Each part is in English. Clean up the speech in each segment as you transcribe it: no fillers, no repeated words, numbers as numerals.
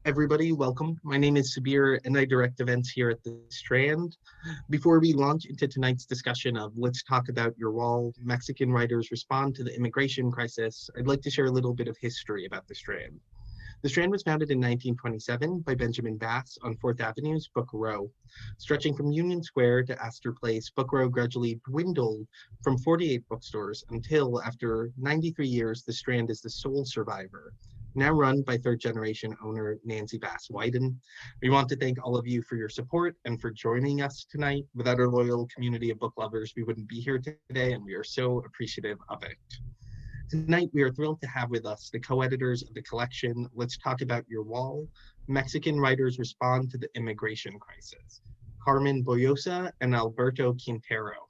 Everybody, welcome. My name is Sabir and I direct events here at the Strand. Before we launch into tonight's discussion of Let's Talk About Your Wall, Mexican writers respond to the immigration crisis, I'd like to share a little bit of history about the Strand. The Strand was founded in 1927 by Benjamin Bass on 4th Avenue's Book Row. Stretching from Union Square to Astor Place, Book Row gradually dwindled from 48 bookstores until, after 93 years, the Strand is the sole survivor. Now run by third generation owner Nancy Bass Wyden. We want to thank all of you for your support and for joining us tonight. Without our loyal community of book lovers, we wouldn't be here today, and we are so appreciative of it. Tonight, we are thrilled to have with us the co-editors of the collection, Let's Talk About Your Wall, Mexican Writers Respond to the Immigration Crisis, Carmen Boullosa and Alberto Quintero.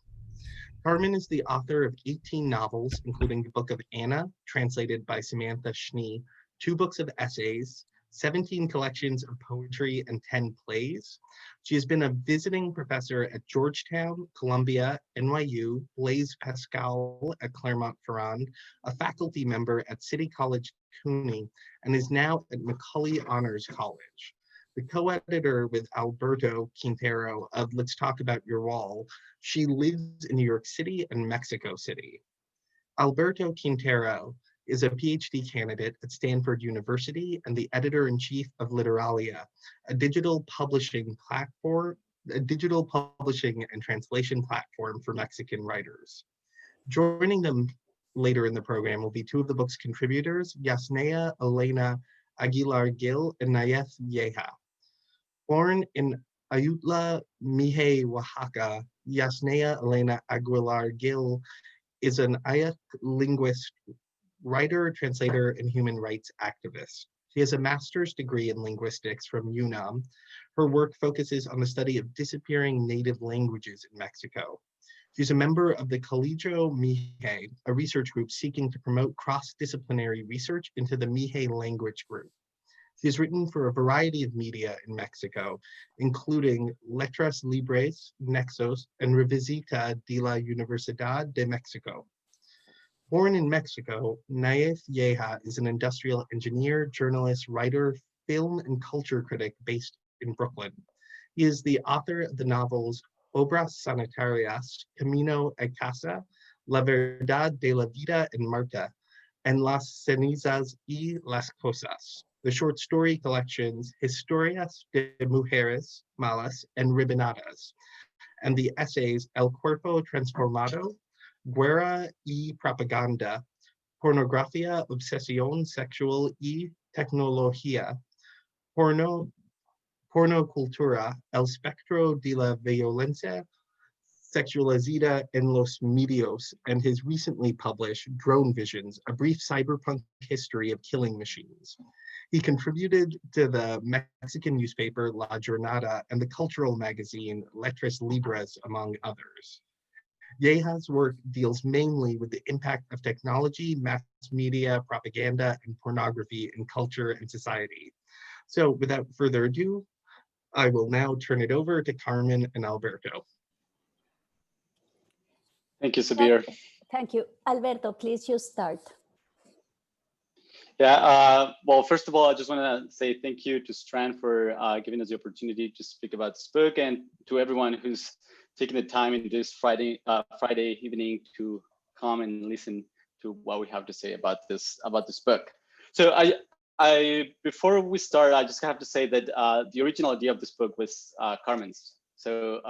Carmen is the author of 18 novels, including the Book of Anna, translated by Samantha Schnee, 2 books of essays, 17 collections of poetry, and 10 plays. She has been a visiting professor at Georgetown, Columbia, NYU, Blaise Pascal at Claremont-Ferrand, a faculty member at City College CUNY, and is now at Macaulay Honors College. The co-editor with Alberto Quintero of Let's Talk About Your Wall, she lives in New York City and Mexico City. Alberto Quintero is a PhD candidate at Stanford University and the editor-in-chief of Literalia, a digital publishing and translation platform for Mexican writers. Joining them later in the program will be 2 of the book's contributors, Yásnaya, Elena, Aguilar Gil, and Naief, Yehya. Born in Ayutla, Mije, Oaxaca, Yásnaya Elena Aguilar Gil is an Naief linguist, writer, translator, and human rights activist. She has a master's degree in linguistics from UNAM. Her work focuses on the study of disappearing native languages in Mexico. She's a member of the Colegio Mije, a research group seeking to promote cross-disciplinary research into the Mije language group. She has written for a variety of media in Mexico, including Letras Libres, Nexos, and Revisita de la Universidad de Mexico. Born in Mexico, Naief Yehya is an industrial engineer, journalist, writer, film and culture critic based in Brooklyn. He is the author of the novels Obras Sanitarias, Camino a Casa, La Verdad de la Vida en Marta, and Las Cenizas y las Cosas, the short story collections Historias de Mujeres Malas and Ribonadas, and the essays El Cuerpo Transformado, Guerra y Propaganda, Pornografía, Obsesión Sexual y Tecnología, Pornocultura, El Espectro de la Violencia Sexualizada en los Medios, and his recently published Drone Visions, a brief cyberpunk history of killing machines. He contributed to the Mexican newspaper La Jornada and the cultural magazine Letras Libres, among others. Yehya's work deals mainly with the impact of technology, mass media, propaganda, and pornography in culture and society. So without further ado, I will now turn it over to Carmen and Alberto. Thank you, Sabir. Thank you. Alberto, please you start. Yeah, well, first of all, I just want to say thank you to Strand for giving us the opportunity to speak about this book, and to everyone who's taking the time in this Friday evening to come and listen to what we have to say about this book. So I before we start, I just have to say that the original idea of this book was Carmen's. So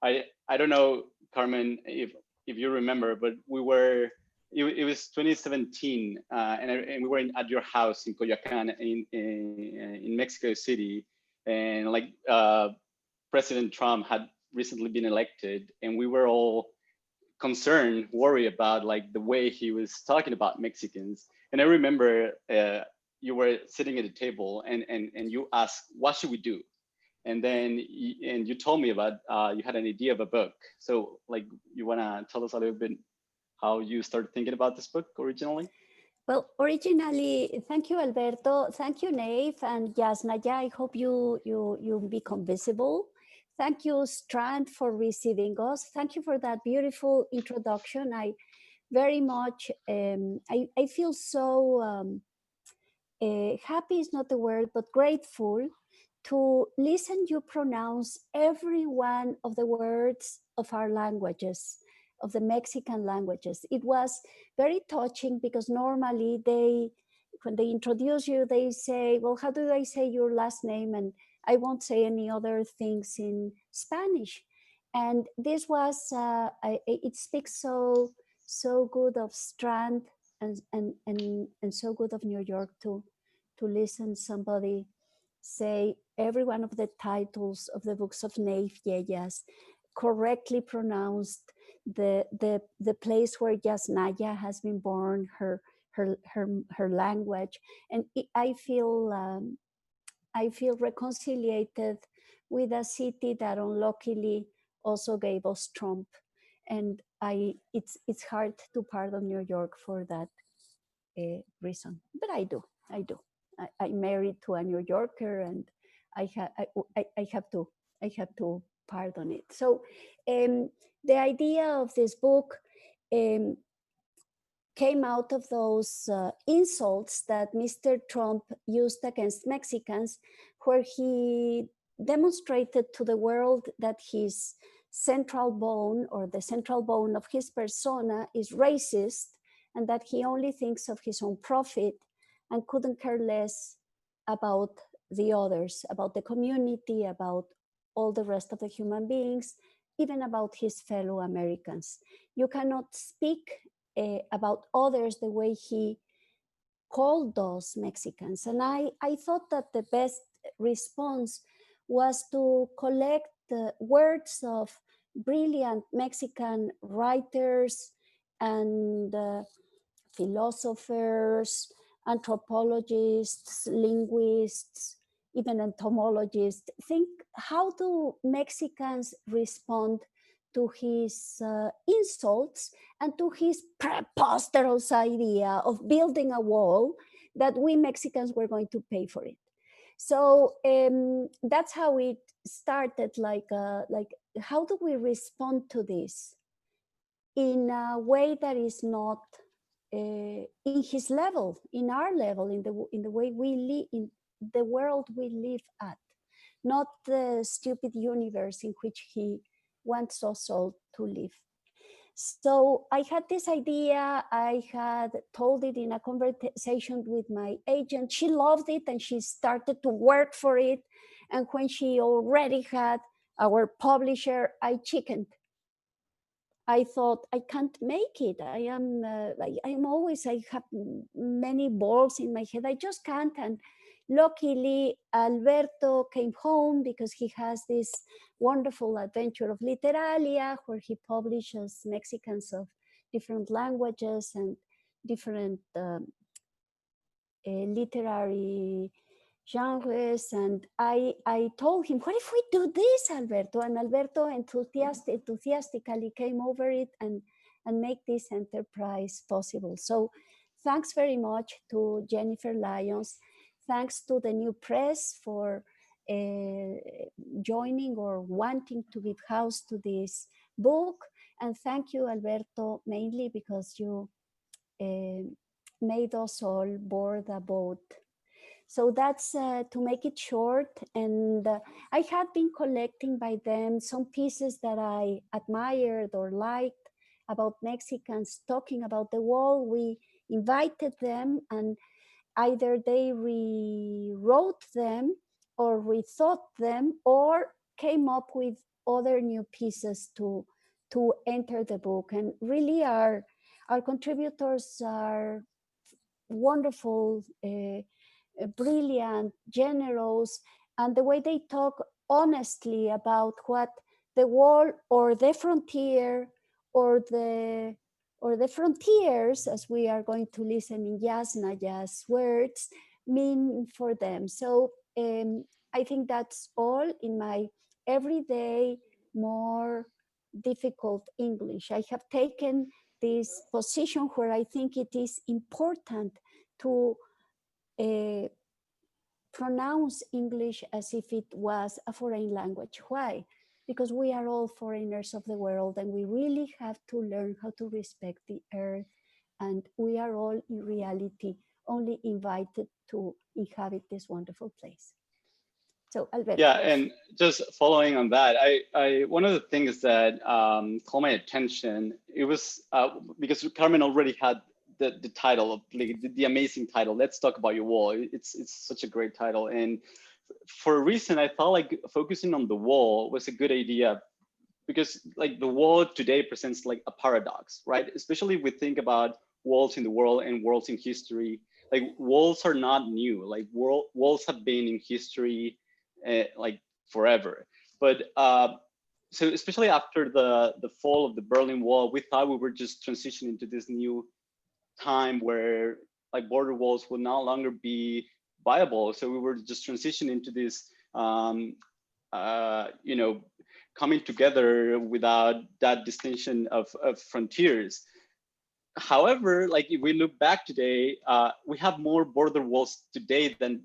I don't know, Carmen, if you remember, but it was 2017, and we were at your house in Coyoacán in Mexico City, and like President Trump had recently been elected, and we were all concerned, worried about like the way he was talking about Mexicans. And I remember you were sitting at a table and you asked, what should we do? And then you told me about you had an idea of a book. So like, you wanna tell us a little bit how you started thinking about this book originally? Well, originally, thank you, Alberto. Thank you, Naief and Yásnaya. I hope you become visible. Thank you, Strand, for receiving us. Thank you for that beautiful introduction. I very much, I feel so happy is not the word, but grateful to listen you pronounce every one of the words of our languages, of the Mexican languages. It was very touching because normally when they introduce you, they say, well, how do I say your last name? And I won't say any other things in Spanish. And this was, it speaks so good of Strand and so good of New York to listen somebody say every one of the titles of the books of Naief Yehya correctly pronounced, the place where Yásnaya has been born, her language, and I feel reconciliated with a city that unluckily also gave us Trump, and it's hard to pardon New York for that reason, but I do. I married to a New Yorker, and I have to pardon it. So the idea of this book came out of those insults that Mr. Trump used against Mexicans, where he demonstrated to the world that his central bone, or the central bone of his persona, is racist, and that he only thinks of his own profit and couldn't care less about the others, about the community, about all the rest of the human beings, even about his fellow Americans. You cannot speak about others the way he called those Mexicans. And I thought that the best response was to collect the words of brilliant Mexican writers and philosophers, anthropologists, linguists, even entomologists. Think, how do Mexicans respond to his insults and to his preposterous idea of building a wall that we Mexicans were going to pay for it? So that's how it started, like how do we respond to this in a way that is not in his level, in our level, in the way we live, in the world we live at, not the stupid universe in which he wants us all to live. So I had this idea. I had told it in a conversation with my agent. She loved it and she started to work for it. And when she already had our publisher, I chickened. I thought, I can't make it. I have many balls in my head. I just can't. And luckily, Alberto came home because he has this wonderful adventure of Literalia, where he publishes Mexicans of different languages and different literary genres. And I told him, what if we do this, Alberto? And Alberto enthusiastically came over it and make this enterprise possible. So thanks very much to Jennifer Lyons. Thanks to the New Press for joining or wanting to give house to this book. And thank you, Alberto, mainly because you made us all board a boat. So that's to make it short. And I had been collecting by them some pieces that I admired or liked about Mexicans talking about the wall. We invited them, and either they rewrote them or rethought them or came up with other new pieces to enter the book. And really our contributors are wonderful, brilliant, generous, and the way they talk honestly about what the wall or the frontier or the frontiers, as we are going to listen in Yásnaya's words, mean for them. So I think that's all in my everyday, more difficult English. I have taken this position where I think it is important to pronounce English as if it was a foreign language. Why? Because we are all foreigners of the world, and we really have to learn how to respect the earth, and we are all in reality only invited to inhabit this wonderful place. So Alberto. Yeah, and just following on that, I one of the things that caught my attention, it was because Carmen already had the title of like, the amazing title. Let's talk about your wall. It's such a great title, and for a reason, I felt like focusing on the wall was a good idea because like the wall today presents like a paradox, right? Especially if we think about walls in the world and walls in history. Like walls are not new. Like walls have been in history like forever. But so especially after the fall of the Berlin Wall, we thought we were just transitioning to this new time where like border walls will no longer be viable. So we were just transitioning to this, you know, coming together without that distinction of frontiers. However, like if we look back today, we have more border walls today than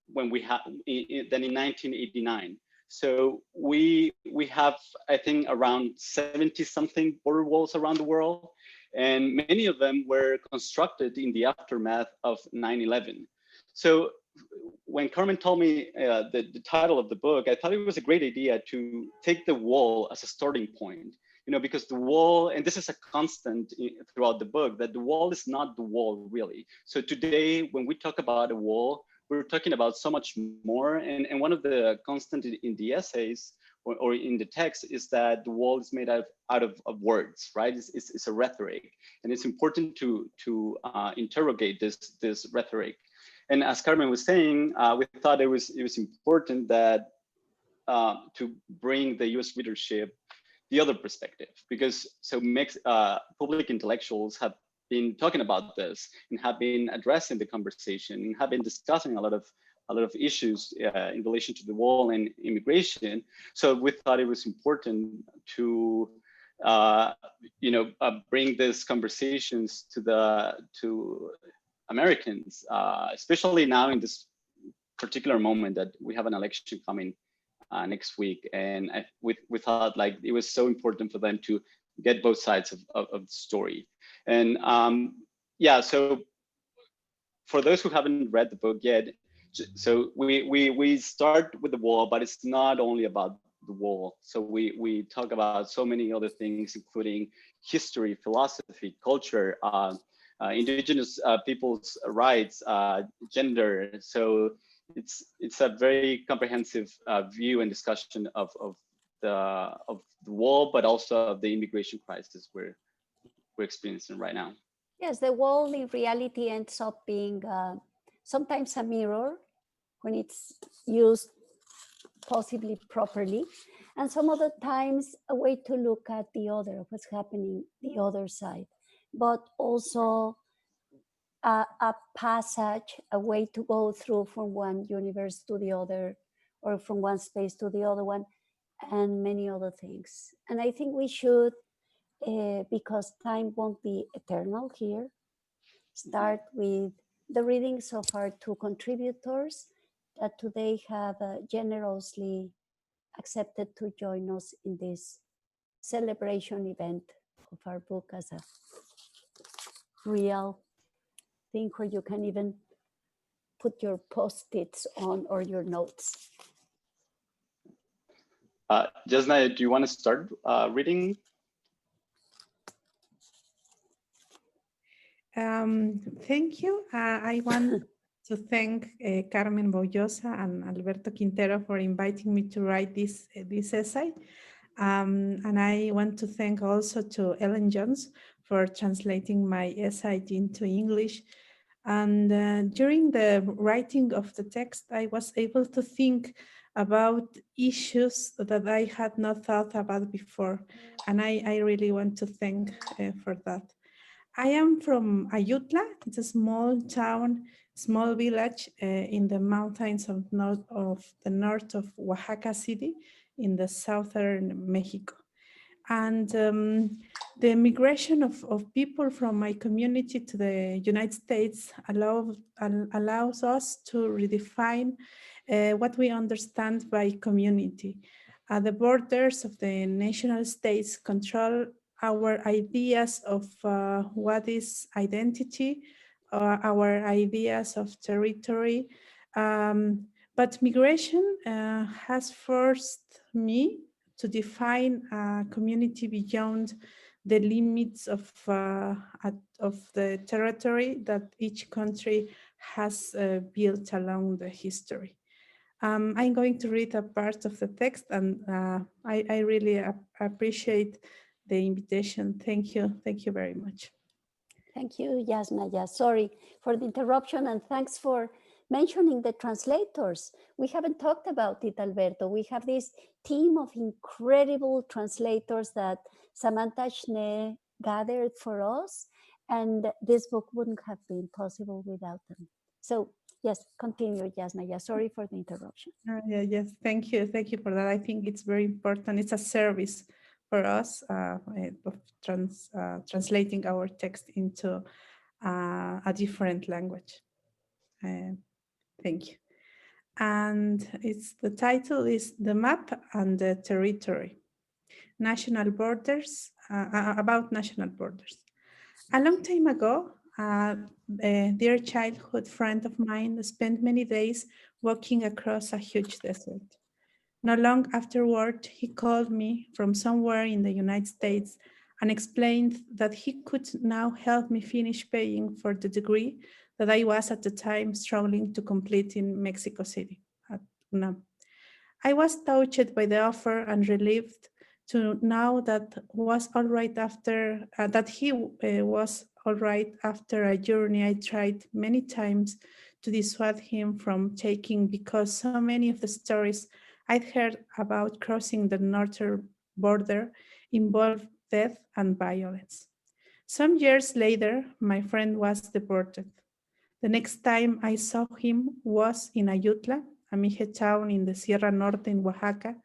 when we had than in 1989. So we have, I think, around 70 something border walls around the world, and many of them were constructed in the aftermath of 9/11. So when Carmen told me the title of the book, I thought it was a great idea to take the wall as a starting point. You know, because the wall, and this is a constant throughout the book, that the wall is not the wall really. So today, when we talk about a wall, we're talking about so much more. And one of the constant in the essays or in the text is that the wall is made out of words, right? It's a rhetoric, and it's important to interrogate this rhetoric. And as Carmen was saying, we thought it was important that to bring the U.S. readership the other perspective, because so public intellectuals have been talking about this and have been addressing the conversation and have been discussing a lot of issues in relation to the wall and immigration. So we thought it was important to bring these conversations to Americans, especially now in this particular moment that we have an election coming next week, and we thought like it was so important for them to get both sides of the story. And yeah, so for those who haven't read the book yet, so we start with the wall, but it's not only about the wall. So we talk about so many other things, including history, philosophy, culture, indigenous people's rights, gender. So it's a very comprehensive view and discussion of the wall, but also of the immigration crisis we're experiencing right now. Yes, the wall in reality ends up being sometimes a mirror when it's used possibly properly, and some other times a way to look at the other, what's happening the other side, but also a passage, a way to go through from one universe to the other, or from one space to the other one, and many other things. And I think we should, because time won't be eternal here, start with the readings of our two contributors that today have generously accepted to join us in this celebration event of our book as a real thing where you can even put your post-its on or your notes. Yásnaya, do you want to start reading? Thank you. I want to thank Carmen Boullosa and Alberto Quintero for inviting me to write this essay. And I want to thank also to Ellen Jones for translating my essay into English. And during the writing of the text, I was able to think about issues that I had not thought about before. And I really want to thank for that. I am from Ayutla. It's a small town, small village in the mountains of the north of Oaxaca City in the southern Mexico. And the migration of people from my community to the United States allows us to redefine what we understand by community. The borders of the national states control our ideas of what is identity, our ideas of territory. But migration has forced me to define a community beyond the limits of the territory that each country has built along the history. I'm going to read a part of the text, and I really appreciate the invitation. Thank you very much. Thank you, Yásnaya. Sorry for the interruption, and thanks for mentioning the translators. We haven't talked about it, Alberto. We have this team of incredible translators that Samantha Schnee gathered for us, and this book wouldn't have been possible without them. So yes, continue, Yásnaya. Sorry for the interruption. Yes, thank you for that. I think it's very important. It's a service for us of translating our text into a different language. Thank you. And the title is The Map and the Territory, National Borders, about national borders. A long time ago, a dear childhood friend of mine spent many days walking across a huge desert. Not long afterward, he called me from somewhere in the United States and explained that he could now help me finish paying for the degree that I was at the time struggling to complete in Mexico City at UNAM. I was touched by the offer and relieved to know that was all right after that he was all right after a journey I tried many times to dissuade him from taking, because so many of the stories I'd heard about crossing the northern border involved death and violence. Some years later, my friend was deported. The next time I saw him was in Ayutla, a Mije town in the Sierra Norte in Oaxaca,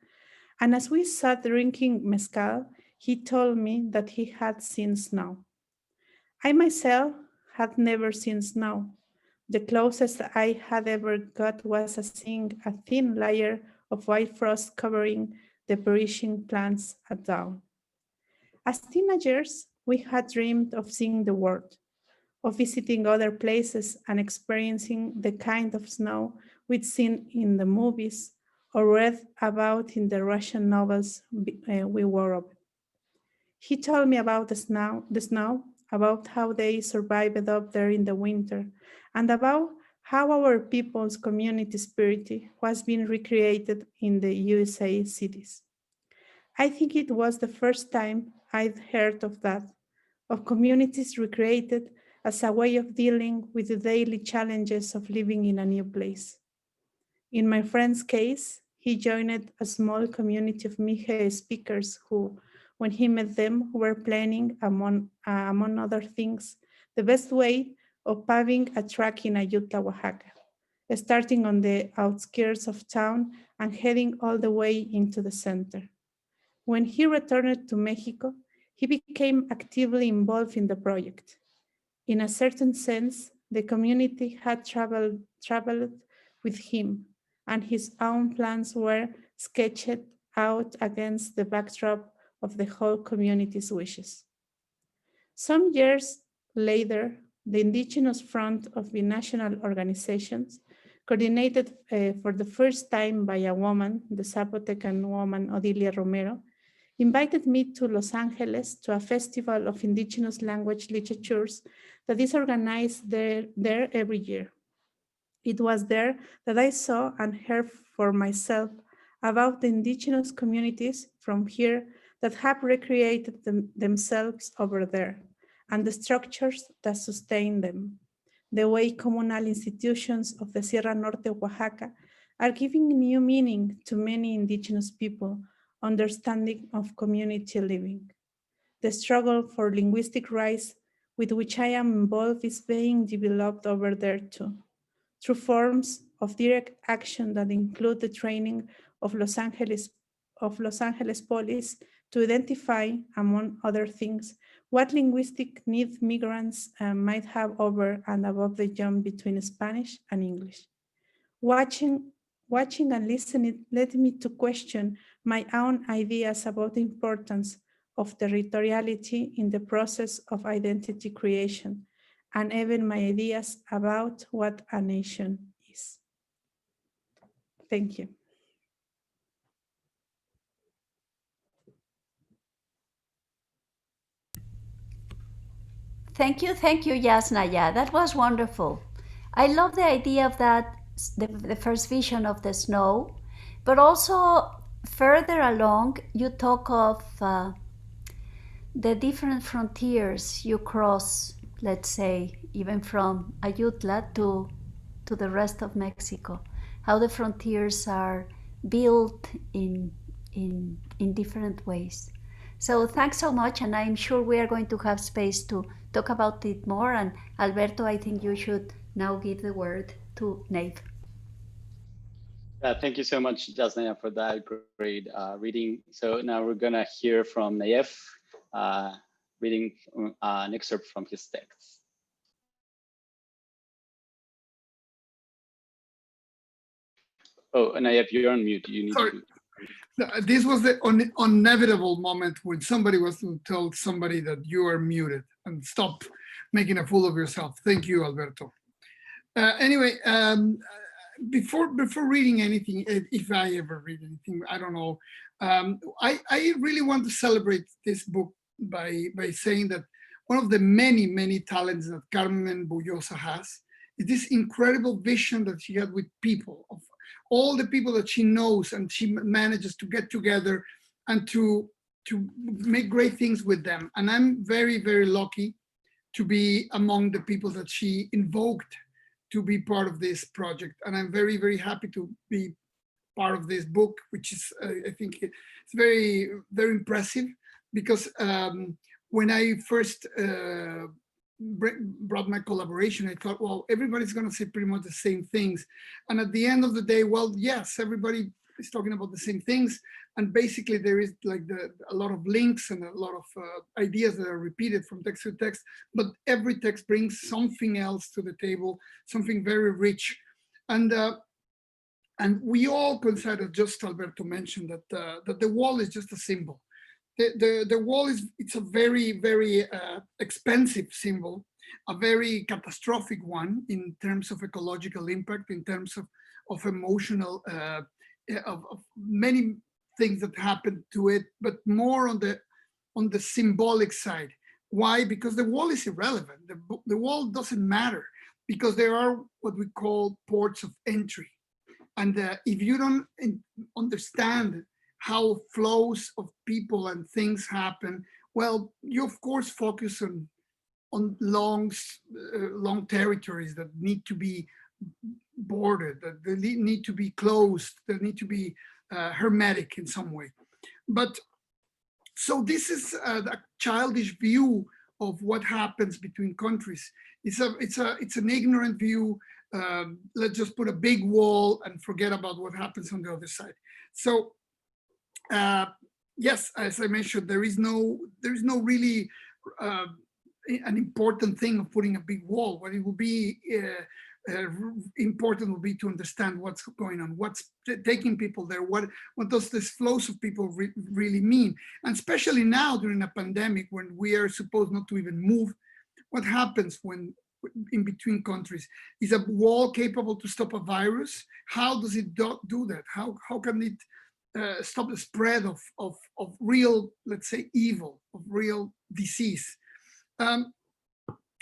and as we sat drinking mezcal, he told me that he had seen snow. I myself had never seen snow. The closest I had ever got was seeing a thin layer of white frost covering the perishing plants at dawn. As teenagers, we had dreamed of seeing the world, of visiting other places and experiencing the kind of snow we'd seen in the movies or read about in the Russian novels we were of. He told me about the snow, about how they survived up there in the winter, and about how our people's community spirit was being recreated in the USA cities. I think it was the first time I'd heard of that, of communities recreated as a way of dealing with the daily challenges of living in a new place. In my friend's case, he joined a small community of Mije speakers who, when he met them, were planning, among other things, the best way of paving a track in Ayutla, Oaxaca, starting on the outskirts of town and heading all the way into the center. When he returned to Mexico, he became actively involved in the project. In a certain sense, the community had traveled with him, and his own plans were sketched out against the backdrop of the whole community's wishes. Some years later, the Indigenous Front of Binational Organizations, coordinated for the first time by a woman, the Zapotecan woman Odilia Romero, invited me to Los Angeles to a festival of indigenous language literatures that is organized there every year. It was there that I saw and heard for myself about the indigenous communities from here that have recreated themselves over there, and the structures that sustain them. The way communal institutions of the Sierra Norte Oaxaca are giving new meaning to many indigenous people understanding of community living. The struggle for linguistic rights with which I am involved is being developed over there too, through forms of direct action that include the training of Los Angeles police to identify, among other things, what linguistic needs migrants might have over and above the jump between Spanish and English. Watching and listening led me to question my own ideas about the importance of territoriality in the process of identity creation and even my ideas about what a nation is. Thank you. Thank you, Yásnaya. That was wonderful. I love the idea of that, the first vision of the snow, but also further along, you talk of the different frontiers you cross, let's say, even from Ayutla to the rest of Mexico, how the frontiers are built in different ways. So thanks so much, and I'm sure we are going to have space to talk about it more. And Alberto, I think you should now give the word to Naief. Thank you so much, Yásnaya, for that great reading. So now we're gonna hear from Naief, reading an excerpt from his text. Oh, Naief, you're on mute. You need to. This was the inevitable moment when somebody was to tell somebody that you are muted and stop making a fool of yourself. Thank you, Alberto. Anyway, before reading anything, if I ever read anything, I don't know. I really want to celebrate this book by saying that one of the many talents that Carmen Boullosa has is this incredible vision that she had with people, of all the people that she knows, and she manages to get together and to make great things with them. And I'm very lucky to be among the people that she invoked to be part of this project. And I'm very happy to be part of this book, which is, I think it's very impressive, because when I first brought my collaboration, I thought, well, everybody's going to say pretty much the same things. And at the end of the day, well, yes, everybody is talking about the same things. And basically there is like a lot of links and a lot of ideas that are repeated from text to text, but every text brings something else to the table, something very rich. And we all consider, just Alberto mentioned, that the wall is just a symbol. The wall it's a very expensive symbol, a very catastrophic one in terms of ecological impact, in terms of emotional, of many things that happen to it, but more on the symbolic side. Why? Because the wall is irrelevant. The wall doesn't matter, because there are what we call ports of entry. And if you don't understand how flows of people and things happen, well, you of course focus on long territories that need to be bordered, that they need to be closed, that need to be hermetic in some way. But so this is a childish view of what happens between countries. It's an ignorant view. Let's just put a big wall and forget about what happens on the other side. So yes, as I mentioned, there is no really an important thing of putting a big wall. What it will be important will be to understand what's going on, what's taking people there, what does this flows of people really mean, and especially now during a pandemic when we are supposed not to even move. What happens when in between countries? Is a wall capable to stop a virus? How does it do that? How can it stop the spread of real, let's say, evil, of real disease?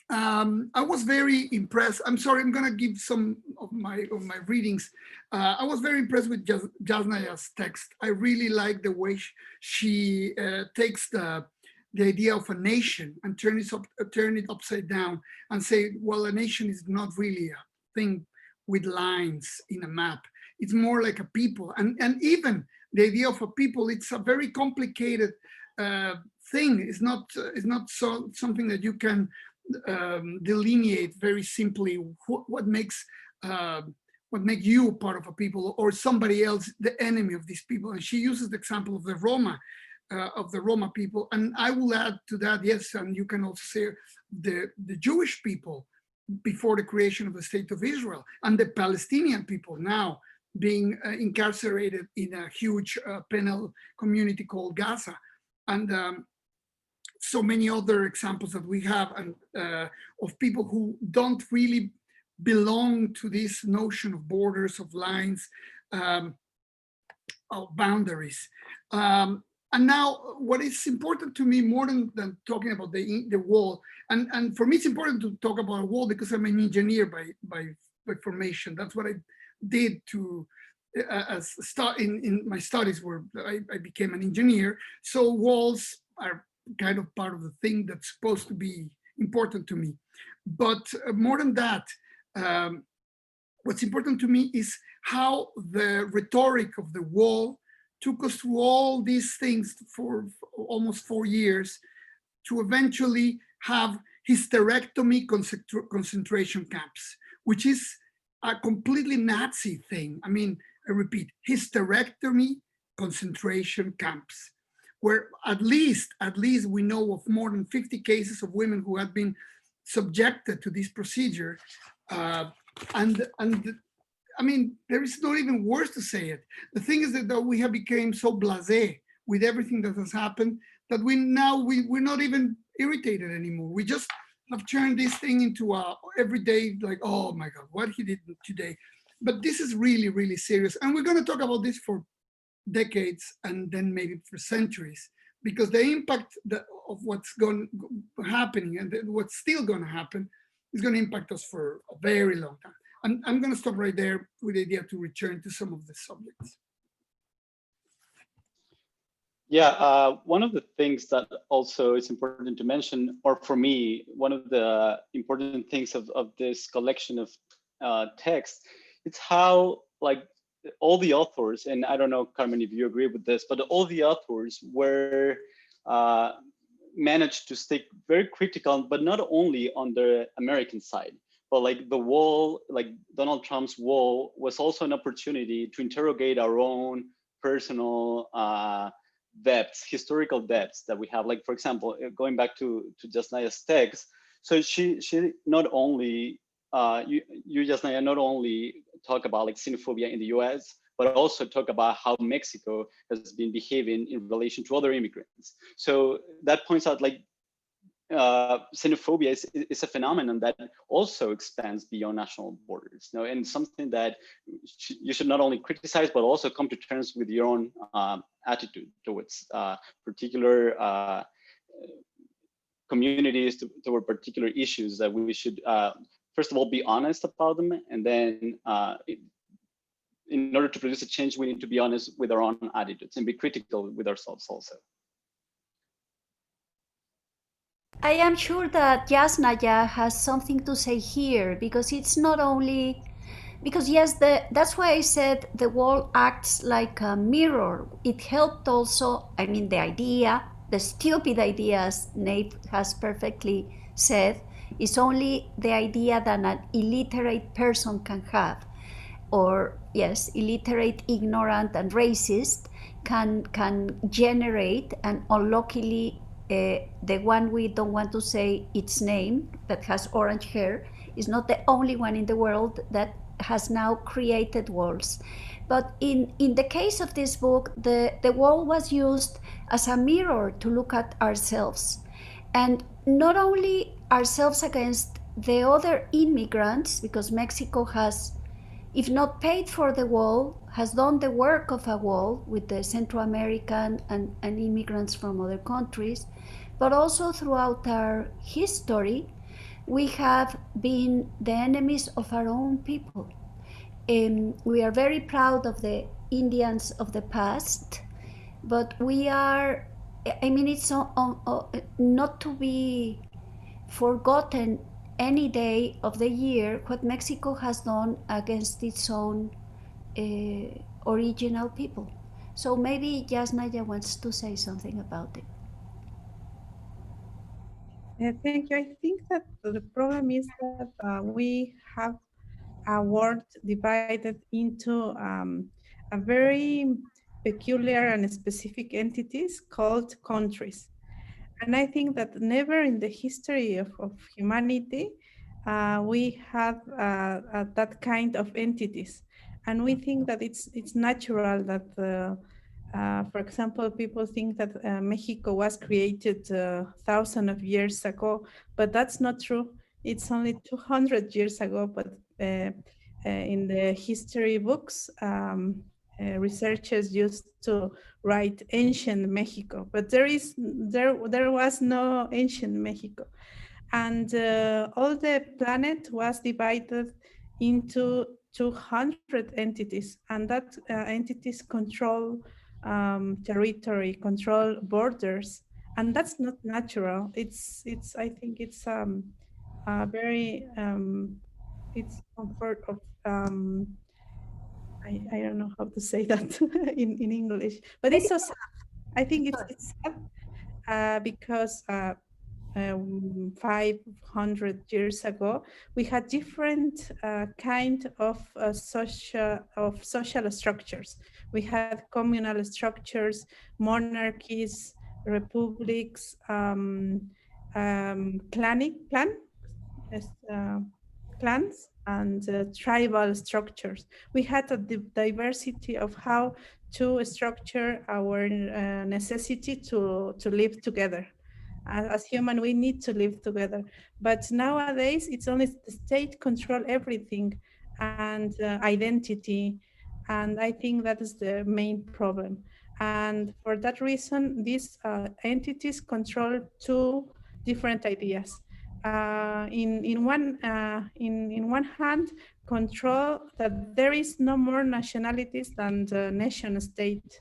I was very impressed. I'm sorry, I'm gonna give some of my readings. I was very impressed with Yásnaya's text. I really like the way she takes the idea of a nation and turn it upside down and say, well, a nation is not really a thing with lines in a map. It's more like a people. And even the idea of a people, it's a very complicated thing. It's not something that you can delineate very simply what makes you part of a people or somebody else the enemy of these people. And she uses the example of the Roma people, and I will add to that, yes, and you can also say the Jewish people before the creation of the state of Israel, and the Palestinian people now being incarcerated in a huge penal community called Gaza. And so many other examples that we have, and of people who don't really belong to this notion of borders, of lines, of boundaries. And now what is important to me more than talking about the wall, and for me it's important to talk about a wall because I'm an engineer by formation. That's what I did to in my studies where I became an engineer. So walls are kind of part of the thing that's supposed to be important to me. But more than that, what's important to me is how the rhetoric of the wall took us through all these things for almost 4 years to eventually have hysterectomy concentration camps, which is a completely Nazi thing. I mean, I repeat, hysterectomy concentration camps, where at least we know of more than 50 cases of women who had been subjected to this procedure. And I mean, there is not even worse to say it. The thing is that we have become so blasé with everything that has happened that we're not even irritated anymore. We just have turned this thing into a everyday, like, oh my God, what he did today. But this is really, really serious. And we're going to talk about this for decades and then maybe for centuries, because the impact of what's happening and what's still going to happen is going to impact us for a very long time. I'm going to stop right there with the idea to return to some of the subjects. Yeah, one of the things that also is important to mention, or for me, one of the important things of this collection of texts, it's how like all the authors, and I don't know, Carmen, if you agree with this, but all the authors were managed to stay very critical, but not only on the American side, but like the wall, like Donald Trump's wall was also an opportunity to interrogate our own personal depths, historical depths that we have. Like, for example, going back to Yásnaya's text, so she not only, you Yásnaya, not only talk about like xenophobia in the US, but also talk about how Mexico has been behaving in relation to other immigrants. So that points out like xenophobia is a phenomenon that also expands beyond national borders, you know, and something that you should not only criticize, but also come to terms with your own attitude towards particular communities, toward particular issues, that we should, first of all, be honest about them, and then in order to produce a change, we need to be honest with our own attitudes and be critical with ourselves also. I am sure that Yásnaya has something to say here, because it's not only, because yes, that's why I said the wall acts like a mirror. It helped also, I mean, the idea, the stupid idea, as Naief has perfectly said, is only the idea that an illiterate person can have, or yes, illiterate, ignorant, and racist can generate, and unluckily the one we don't want to say its name, that has orange hair, is not the only one in the world that has now created walls. But in the case of this book, the wall was used as a mirror to look at ourselves, and not only ourselves against the other immigrants, because Mexico has, if not paid for the wall, has done the work of a wall with the Central American and immigrants from other countries, but also throughout our history, we have been the enemies of our own people. We are very proud of the Indians of the past, but we are, I mean, it's not to be forgotten any day of the year what Mexico has done against its own original people. So maybe Yásnaya wants to say something about it. Thank you. I think that the problem is that we have a world divided into a very peculiar and specific entities called countries. And I think that never in the history of humanity we have that kind of entities. And we think that it's natural that For example, people think that Mexico was created thousands of years ago, but that's not true. It's only 200 years ago, but in the history books, researchers used to write ancient Mexico, but there was no ancient Mexico. And all the planet was divided into 200 entities, and that entities control territory, control borders, and that's not natural. It's I think it's very it's comfort of I don't know how to say that in English, but it's so sad. I think it's sad because 500 years ago, we had different kind of social structures. We had communal structures, monarchies, republics, yes, clans, and tribal structures. We had a diversity of how to structure our necessity to live together. As human, we need to live together. But nowadays, it's only the state control everything and identity. And I think that is the main problem. And for that reason, these entities control two different ideas. In one hand, control that there is no more nationalities than the nation state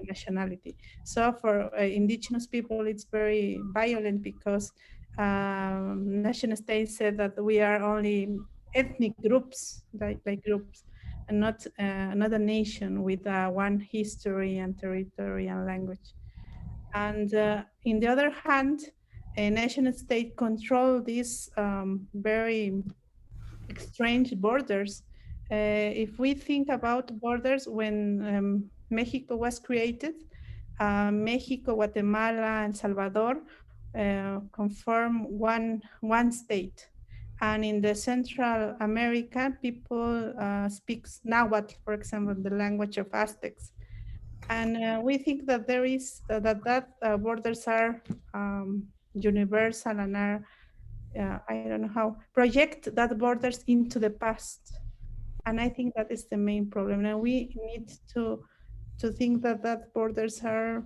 nationality. So for indigenous people, it's very violent because nation states said that we are only ethnic groups, like groups, and not a nation with one history and territory and language. And in the other hand, a nation state control these very strange borders. If we think about borders, when Mexico was created, Mexico, Guatemala, and Salvador conform one state. And in the Central America, people speak Nahuatl, for example, the language of Aztecs. And we think that there is that borders are universal and are I don't know how project that borders into the past. And I think that is the main problem. And we need to think that borders are,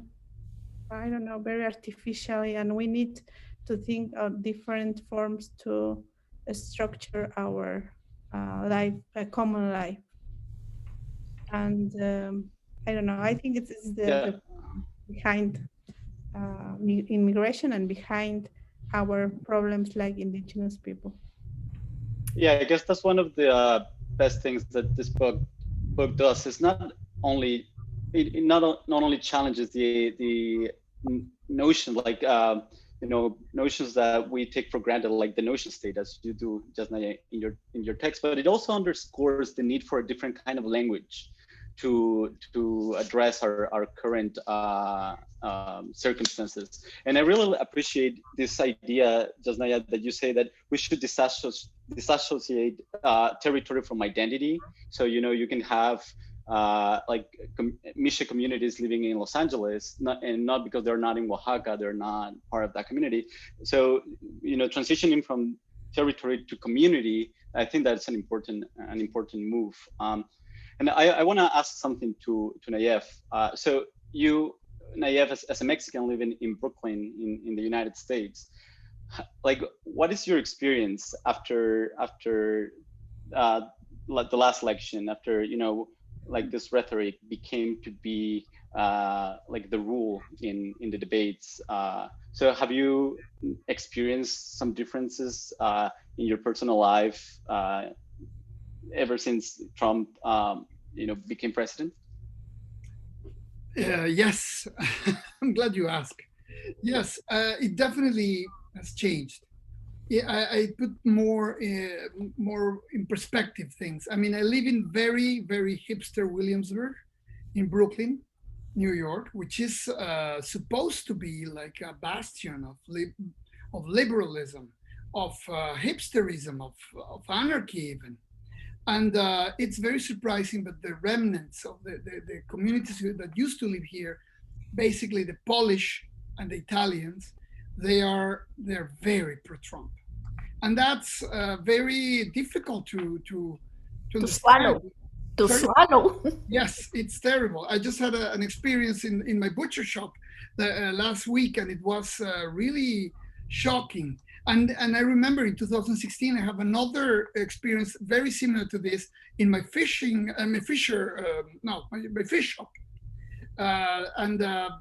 I don't know, very artificially, and we need to think of different forms to structure our life, a common life. And I don't know, I think it's the behind immigration and behind our problems like indigenous people. Yeah, I guess that's one of the best things that this book does. It's not only it not only challenges the notion like notions that we take for granted, like the notion state, as you do just in your text, but it also underscores the need for a different kind of language to address our current circumstances. And I really appreciate this idea, Yásnaya, that you say that we should disassociate territory from identity. So you can have Misha communities living in Los Angeles, not because they're not in Oaxaca, they're not part of that community. So transitioning from territory to community, I think that's an important move. And I want to ask something to Naief. So you, Naief, as a Mexican living in Brooklyn in the United States, like what is your experience after the last election, after like this rhetoric became to be like the rule in the debates? So have you experienced some differences in your personal life ever since Trump became president? Yes, I'm glad you asked. Yes, it definitely has changed. Yeah, I put more in perspective things. I mean, I live in very, very hipster Williamsburg in Brooklyn, New York, which is supposed to be like a bastion of liberalism, of hipsterism, of anarchy even. And it's very surprising, but the remnants of the communities that used to live here, basically the Polish and the Italians, they're very pro-Trump. And that's very difficult to understand. Swallow. Yes, it's terrible. I just had an experience in my butcher shop last week, and it was really shocking. And I remember in 2016, I have another experience very similar to this in my fish shop.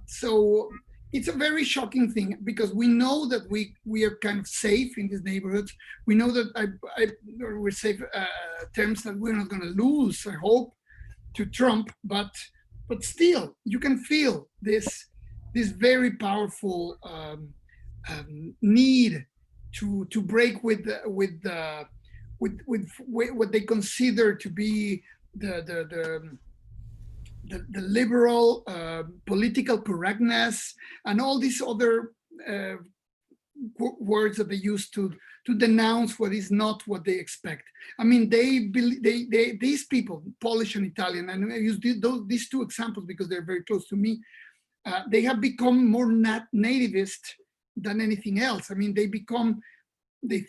So it's a very shocking thing, because we know that we are kind of safe in these neighborhoods. We know that we're safe terms that we're not going to lose, I hope, to Trump, but still you can feel this very powerful need to break with what they consider to be the liberal political correctness and all these other words that they use to denounce what is not what they expect. I mean, these people, Polish and Italian, and I use these two examples because they're very close to me. They have become more nativist than anything else. I mean, they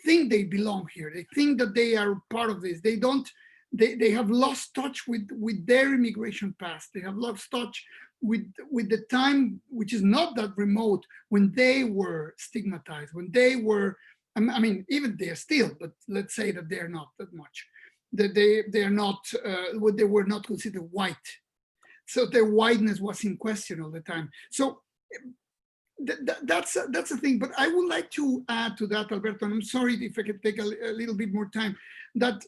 think they belong here. They think that they are part of this. They don't. They have lost touch with their immigration past. They have lost touch with the time, which is not that remote, when they were stigmatized, when they were, I mean, even they are still, but let's say that they are not that much. That they are not, they were not considered white. So their whiteness was in question all the time. So that's a thing. But I would like to add to that, Alberto, and I'm sorry if I could take a little bit more time, that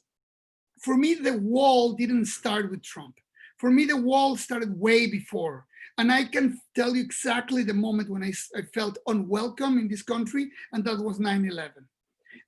for me, the wall didn't start with Trump. For me, the wall started way before. And I can tell you exactly the moment when I felt unwelcome in this country, and that was 9/11.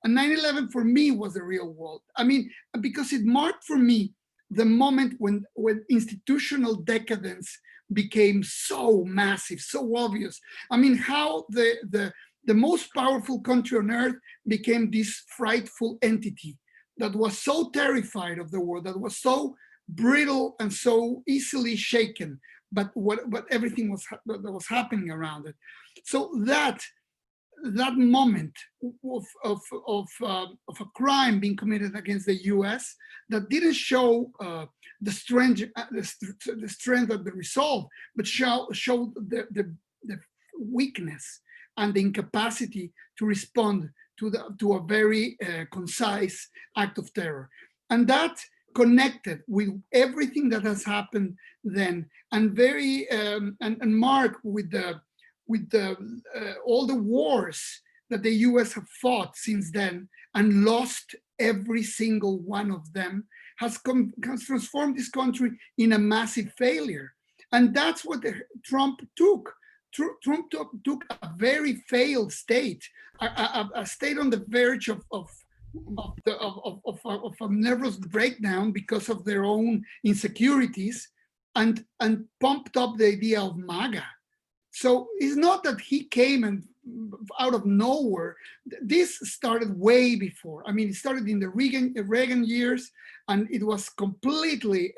And 9/11 for me was a real wall. I mean, because it marked for me the moment when institutional decadence became so massive, so obvious. I mean, how the most powerful country on earth became this frightful entity that was so terrified of the world, that was so brittle and so easily shaken, but everything that was happening around it. So that moment of a crime being committed against the U.S. that didn't show the strength of the resolve, but showed the weakness and the incapacity to respond to a very concise act of terror. And that connected with everything that has happened then, and very and marked with all the wars that the US have fought since then and lost every single one of them, has transformed this country in a massive failure. And that's what Trump took. Trump took a very failed state, a state on the verge of a nervous breakdown because of their own insecurities, and pumped up the idea of MAGA. So it's not that he came and out of nowhere. This started way before. I mean, it started in the Reagan years, and it was completely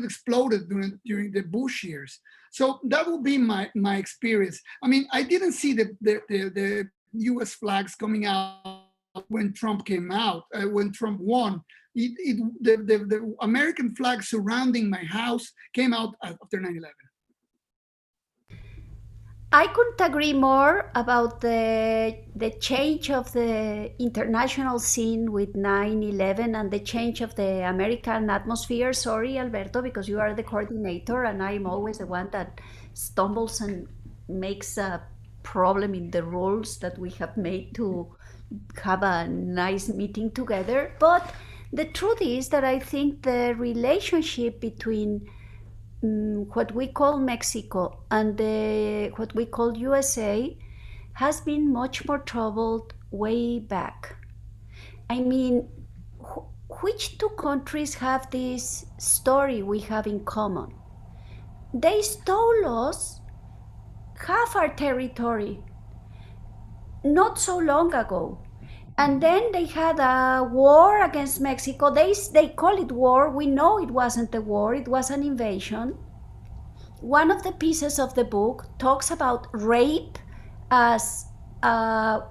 exploded during the Bush years. So that would be my experience. I mean, I didn't see the U.S. flags coming out when Trump came out, when Trump won. The American flag surrounding my house came out after 9/11. I couldn't agree more about the change of the international scene with 9/11 and the change of the American atmosphere. Sorry, Alberto, because you are the coordinator and I'm always the one that stumbles and makes a problem in the rules that we have made to have a nice meeting together. But the truth is that I think the relationship between what we call Mexico and what we call USA has been much more troubled way back. I mean, which two countries have this story we have in common? They stole us half our territory not so long ago. And then they had a war against Mexico. They call it war. We know it wasn't a war, it was an invasion. One of the pieces of the book talks about rape as a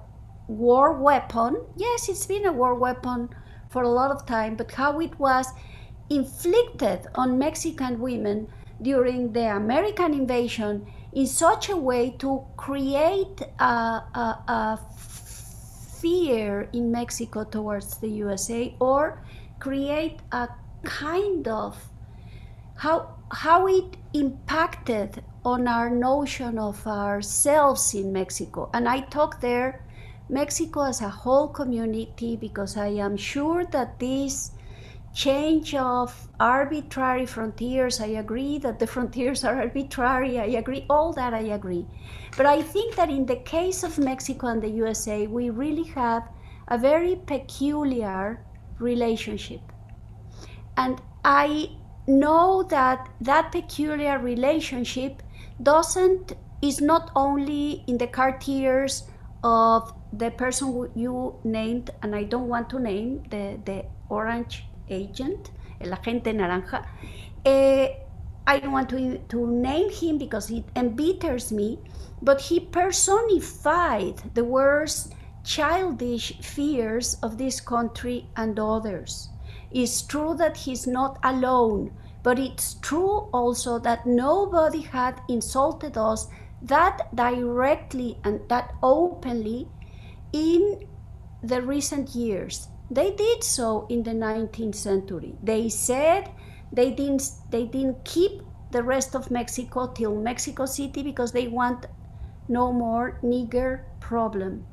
war weapon. Yes, it's been a war weapon for a lot of time, but how it was inflicted on Mexican women during the American invasion in such a way to create a fear in Mexico towards the USA, or create a kind of how it impacted on our notion of ourselves in Mexico. And I talk there Mexico as a whole community, because I am sure that this change of arbitrary frontiers, I agree that the frontiers are arbitrary, I agree, all that I agree. But I think that in the case of Mexico and the USA, we really have a very peculiar relationship. And I know that that peculiar relationship is not only in the cartiers of the person you named, and I don't want to name the orange agent, el agente naranja. I don't want to name him because it embitters me, but he personified the worst childish fears of this country and others. It's true that he's not alone, but it's true also that nobody had insulted us that directly and that openly in the recent years. They did so in the 19th century. They said they didn't keep the rest of Mexico till Mexico City because they want no more nigger problem.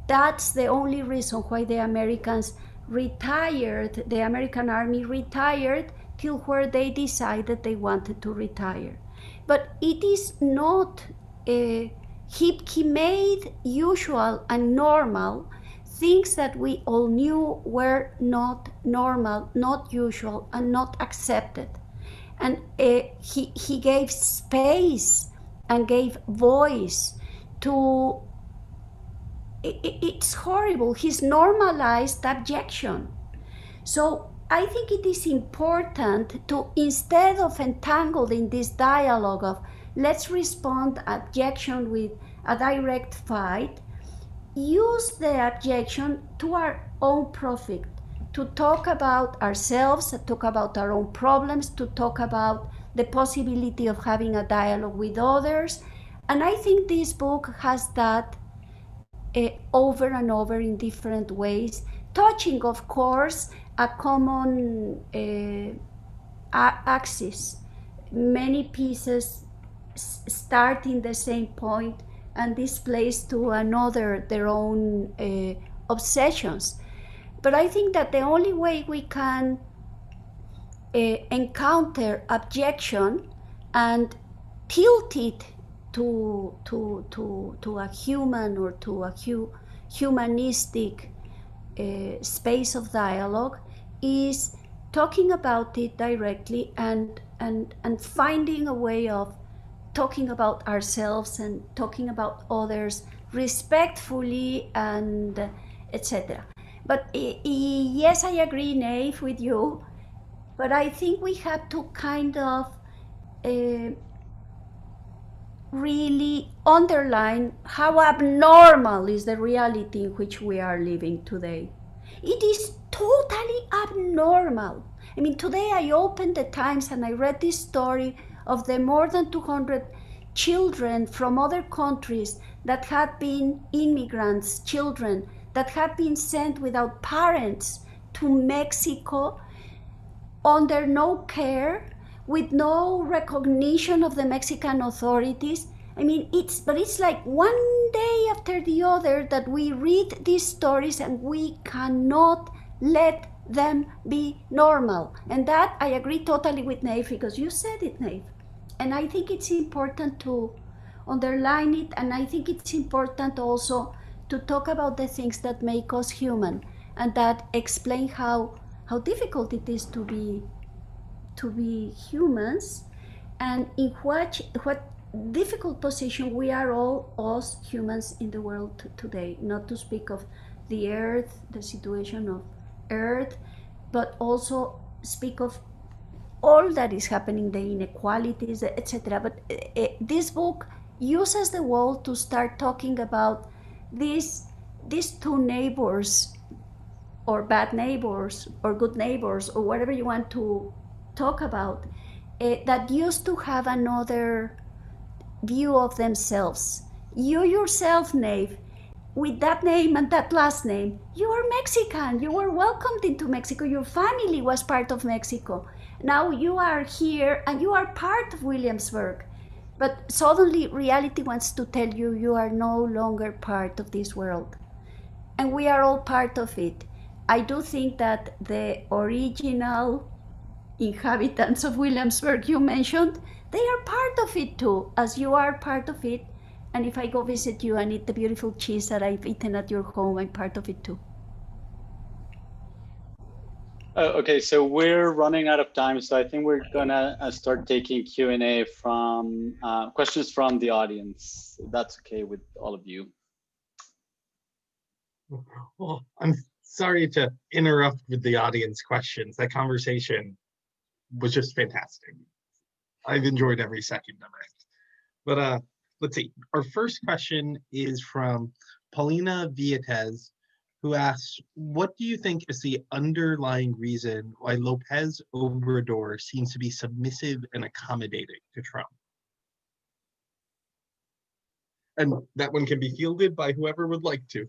That's the only reason why the Americans retired, the American army retired till where they decided they wanted to retire. But it is not, he made usual and normal things that we all knew were not normal, not usual, and not accepted. And he gave space and gave voice to, it's horrible, he's normalized abjection. So I think it is important to, instead of entangled in this dialogue of let's respond abjection with a direct fight, use the objection to our own profit, to talk about ourselves, to talk about our own problems, to talk about the possibility of having a dialogue with others. And I think this book has that over and over in different ways, touching, of course, a common axis. Many pieces start in the same point and displace to another their own obsessions. But I think that the only way we can encounter objection and tilt it to a human or to a humanistic space of dialogue is talking about it directly and finding a way of talking about ourselves and talking about others respectfully and etc. But yes, I agree, Naief, with you, but I think we have to kind of really underline how abnormal is the reality in which we are living today. It is totally abnormal. I mean, today I opened the Times and I read this story of the more than 200 children from other countries that had been immigrants, children that had been sent without parents to Mexico under no care, with no recognition of the Mexican authorities. I mean, it's like one day after the other that we read these stories and we cannot let them be normal. And that I agree totally with Naief, because you said it, Naief. And I think it's important to underline it, and I think it's important also to talk about the things that make us human and that explain how difficult it is to be humans, and in what difficult position we are all, us humans, in the world today, not to speak of the earth, the situation of earth, but also speak of all that is happening, the inequalities, etc. But this book uses the world to start talking about these two neighbors, or bad neighbors, or good neighbors, or whatever you want to talk about, that used to have another view of themselves. You yourself, Naief, with that name and that last name, you are Mexican. You were welcomed into Mexico. Your family was part of Mexico. Now you are here and you are part of Williamsburg. But suddenly reality wants to tell you you are no longer part of this world. And we are all part of it. I do think that the original inhabitants of Williamsburg you mentioned, they are part of it too, as you are part of it. And if I go visit you and eat the beautiful cheese that I've eaten at your home, I'm part of it too. Okay, so we're running out of time, so I think we're gonna start taking Q&A from questions from the audience. If that's okay with all of you. Well, I'm sorry to interrupt with the audience questions. That conversation was just fantastic. I've enjoyed every second of it. But let's see. Our first question is from Paulina Vietes, who asks, what do you think is the underlying reason why Lopez Obrador seems to be submissive and accommodating to Trump? And that one can be fielded by whoever would like to.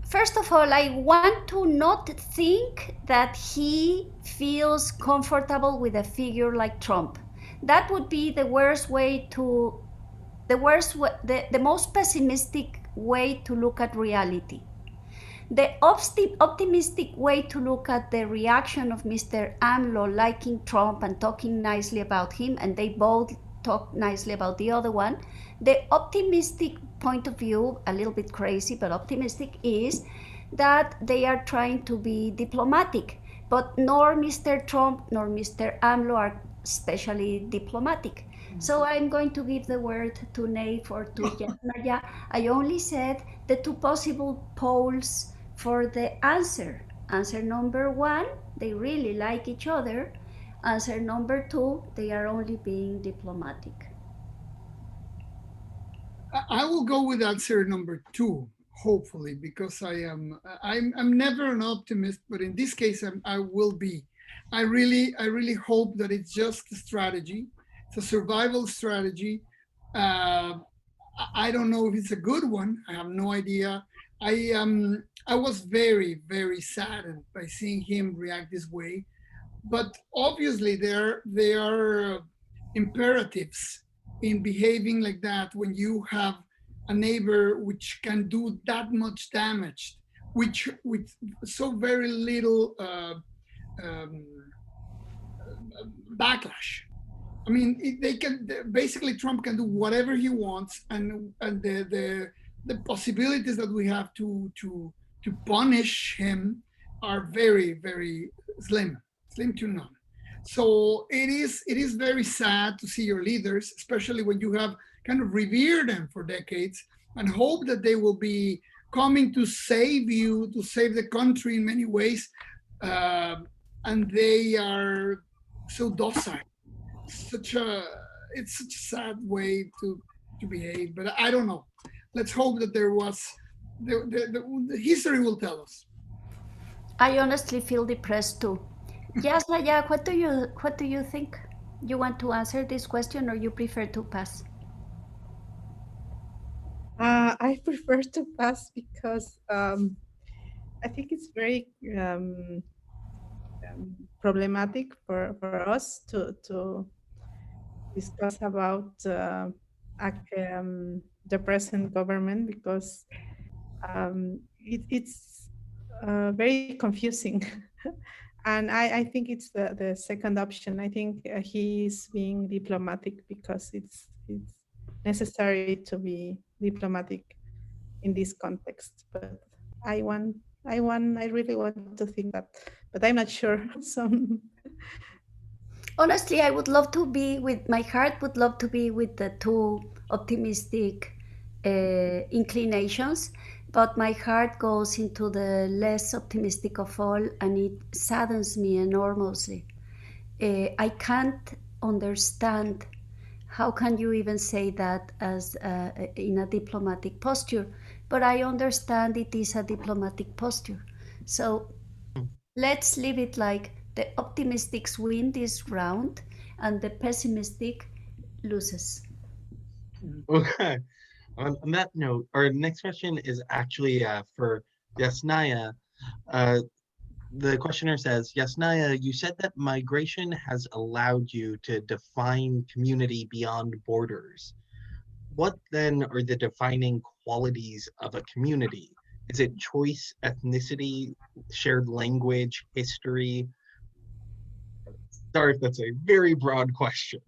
First of all, I want to not think that he feels comfortable with a figure like Trump. That would be the worst way to, the most pessimistic way to look at reality. The optimistic way to look at the reaction of Mr. AMLO liking Trump and talking nicely about him, and they both talk nicely about the other one. The optimistic point of view, a little bit crazy, but optimistic, is that they are trying to be diplomatic. But nor Mr. Trump nor Mr. AMLO are especially diplomatic. So I'm going to give the word to Naief or to Yásnaya. I only said the two possible poles for the answer. Answer number one, they really like each other. Answer number two, they are only being diplomatic. I will go with answer number two, hopefully, because I'm never an optimist, but in this case I will be. I really hope that it's just a strategy. It's a survival strategy. I don't know if it's a good one. I have no idea. I was very saddened by seeing him react this way, but obviously there are imperatives in behaving like that when you have a neighbor which can do that much damage, which with so very little backlash. I mean, they can basically, Trump can do whatever he wants, and the possibilities that we have to punish him are very slim to none. So it is very sad to see your leaders, especially when you have kind of revered them for decades, and hope that they will be coming to save you, to save the country in many ways, and they are so docile. It's such a sad way to behave, but I don't know. Let's hope that there was the history will tell us. I honestly feel depressed too. Yásnaya, what do you think? You want to answer this question or you prefer to pass? I prefer to pass because I think it's very problematic for us to discuss about the present government, because it's very confusing. And I think it's the second option. I think he's being diplomatic because it's necessary to be diplomatic in this context. But I really want to think that, but I'm not sure. So Honestly, I would love to be with, my heart would love to be with the two optimistic inclinations, but my heart goes into the less optimistic of all, and it saddens me enormously. I can't understand how can you even say that as in a diplomatic posture, but I understand it is a diplomatic posture. So let's leave it like the optimistics win this round and the pessimistic loses. Okay. On that note, our next question is actually for Yásnaya. The questioner says, Yásnaya, you said that migration has allowed you to define community beyond borders. What then are the defining qualities of a community? Is it choice, ethnicity, shared language, history? Sorry if that's a very broad question.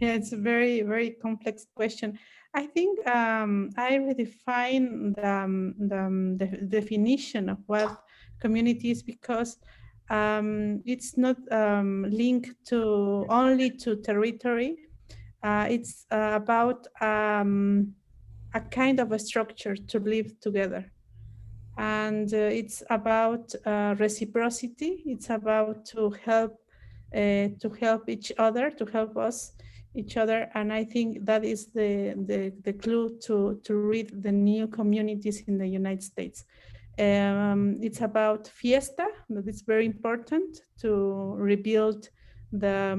Yeah, it's a very, very complex question. I think I redefine the definition of what community is, because it's not linked to only to territory. It's about a kind of a structure to live together. And it's about reciprocity. It's about to help each other, to help us each other. And I think that is the clue to read the new communities in the United States. It's about fiesta, that is very important to rebuild the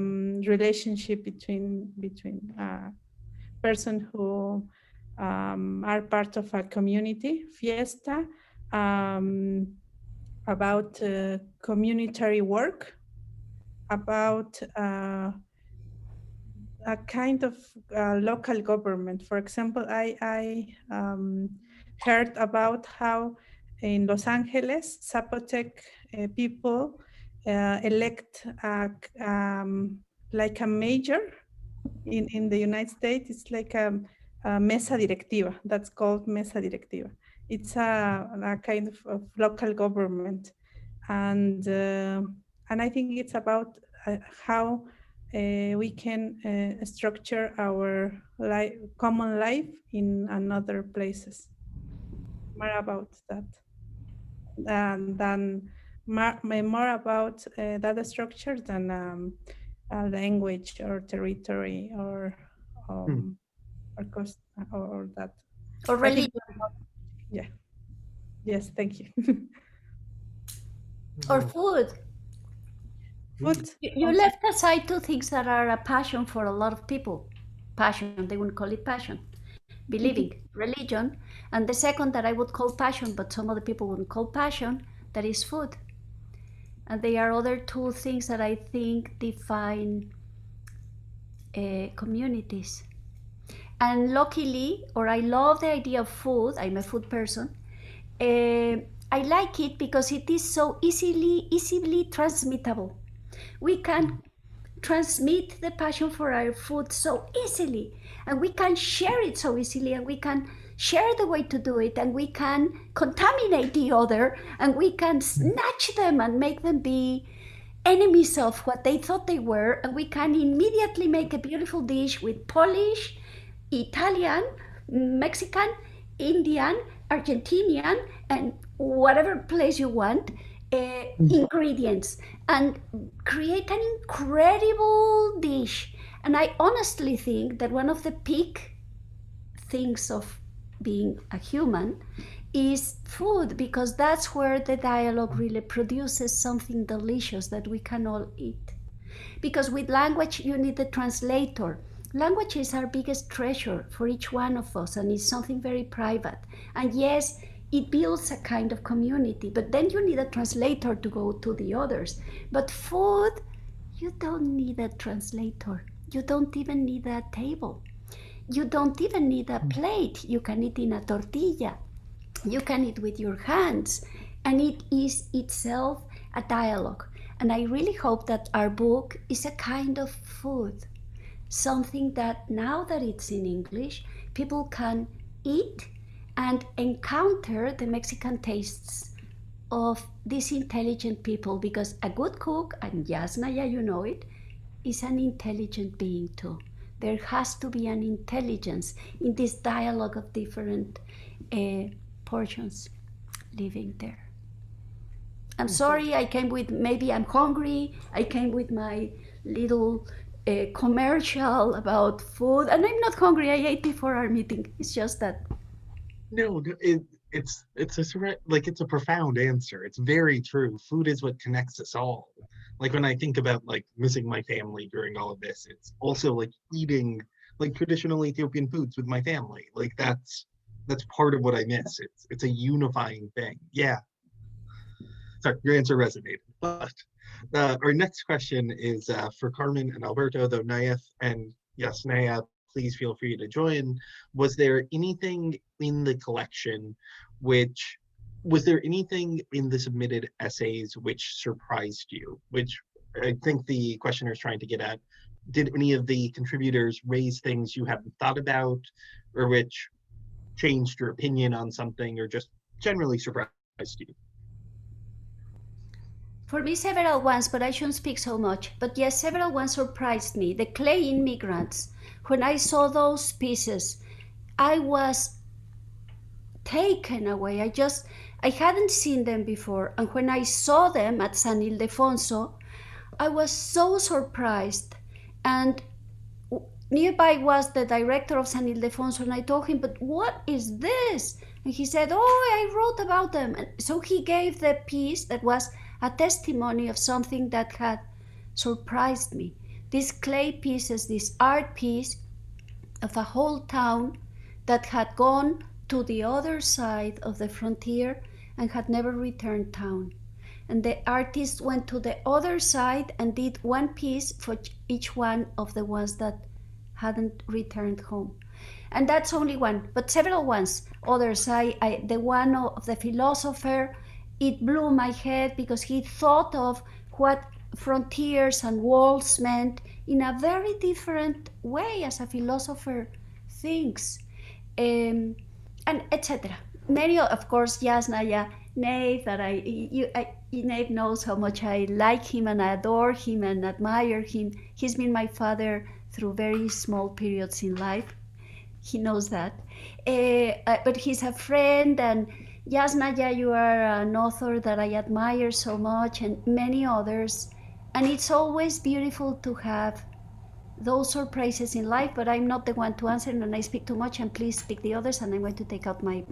relationship between person who are part of a community. Fiesta, about communitary work, about a kind of local government. For example, I heard about how in Los Angeles, Zapotec people elect like a mayor in the United States. It's like a mesa directiva. That's called mesa directiva. It's a kind of local government, and I think it's about how we can structure our common life in another places. More about that, than more about that structure than a language or territory or cost or that. Or religion. Yeah. Yes. Thank you. Or food. Food. You left aside two things that are a passion for a lot of people. Passion, they wouldn't call it passion. Believing, religion. And the second that I would call passion, but some other people wouldn't call passion, that is food. And they are other two things that I think define communities. And luckily, or I love the idea of food, I'm a food person, I like it because it is so easily transmittable. We can transmit the passion for our food so easily, and we can share it so easily, and we can share the way to do it, and we can contaminate the other, and we can snatch them and make them be enemies of what they thought they were, and we can immediately make a beautiful dish with Polish, Italian, Mexican, Indian, Argentinian, and whatever place you want, ingredients, and create an incredible dish. And I honestly think that one of the peak things of being a human is food, because that's where the dialogue really produces something delicious that we can all eat. Because with language, you need a translator. Language is our biggest treasure for each one of us, and it's something very private. And yes, it builds a kind of community, but then you need a translator to go to the others. But food, you don't need a translator. You don't even need a table. You don't even need a plate. You can eat in a tortilla. You can eat with your hands. And it is itself a dialogue. And I really hope that our book is a kind of food. Something that now that it's in English, people can eat and encounter the Mexican tastes of these intelligent people, because a good cook, and Yásnaya, you know it, is an intelligent being too. There has to be an intelligence in this dialogue of different portions living there. I'm sorry, I came with, maybe I'm hungry, I came with my little commercial about food, and I'm not hungry, I ate before our meeting. It's just that. No, it's it's a profound answer. It's very true. Food is what connects us all. Like when I think about like missing my family during all of this, it's also like eating like traditional Ethiopian foods with my family. Like that's part of what I miss. It's a unifying thing. Yeah. Sorry, your answer resonated. But our next question is for Carmen and Alberto, though Naief and Yásnaya, please feel free to join. Was there anything in the collection was there anything in the submitted essays which surprised you? Which I think the questioner is trying to get at. Did any of the contributors raise things you hadn't thought about, or which changed your opinion on something, or just generally surprised you? For me, several ones, but I shouldn't speak so much. But yes, several ones surprised me. The clay immigrants, when I saw those pieces, I was taken away. I hadn't seen them before. And when I saw them at San Ildefonso, I was so surprised. And nearby was the director of San Ildefonso, and I told him, but what is this? And he said, oh, I wrote about them. And so he gave the piece that was a testimony of something that had surprised me. These clay pieces, this art piece of a whole town that had gone to the other side of the frontier and had never returned town. And the artist went to the other side and did one piece for each one of the ones that hadn't returned home. And that's only one, but several ones. Others, the one of the philosopher, it blew my head because he thought of what frontiers and walls meant in a very different way as a philosopher thinks, and etc. Many, of course, Yásnaya, Naief, that Naief knows how much I like him and I adore him and admire him. He's been my father through very small periods in life. He knows that. But he's a friend, and Yásnaya, you are an author that I admire so much, and many others. And it's always beautiful to have those surprises in life, but I'm not the one to answer, and I speak too much, and please speak the others, and I'm going to take out my.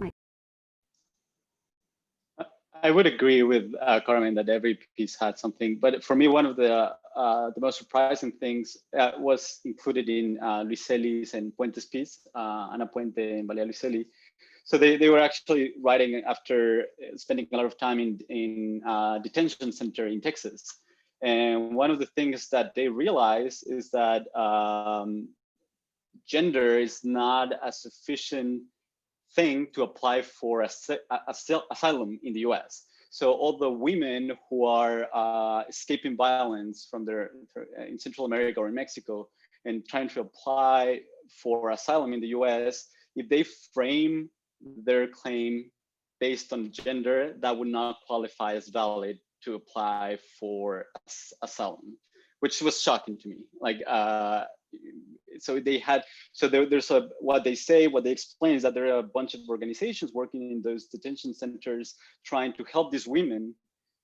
I would agree with Carmen that every piece had something, but for me, one of the most surprising things was included in Luiselli's and Puente's piece, Ana Puente and Valeria Luiselli. So they were actually writing after spending a lot of time in detention center in Texas. And one of the things that they realized is that gender is not a sufficient thing to apply for asylum in the US. So all the women who are escaping violence from in Central America or in Mexico and trying to apply for asylum in the US, if they frame their claim based on gender, that would not qualify as valid to apply for asylum, which was shocking to me. Like, so there's what they explain is that there are a bunch of organizations working in those detention centers trying to help these women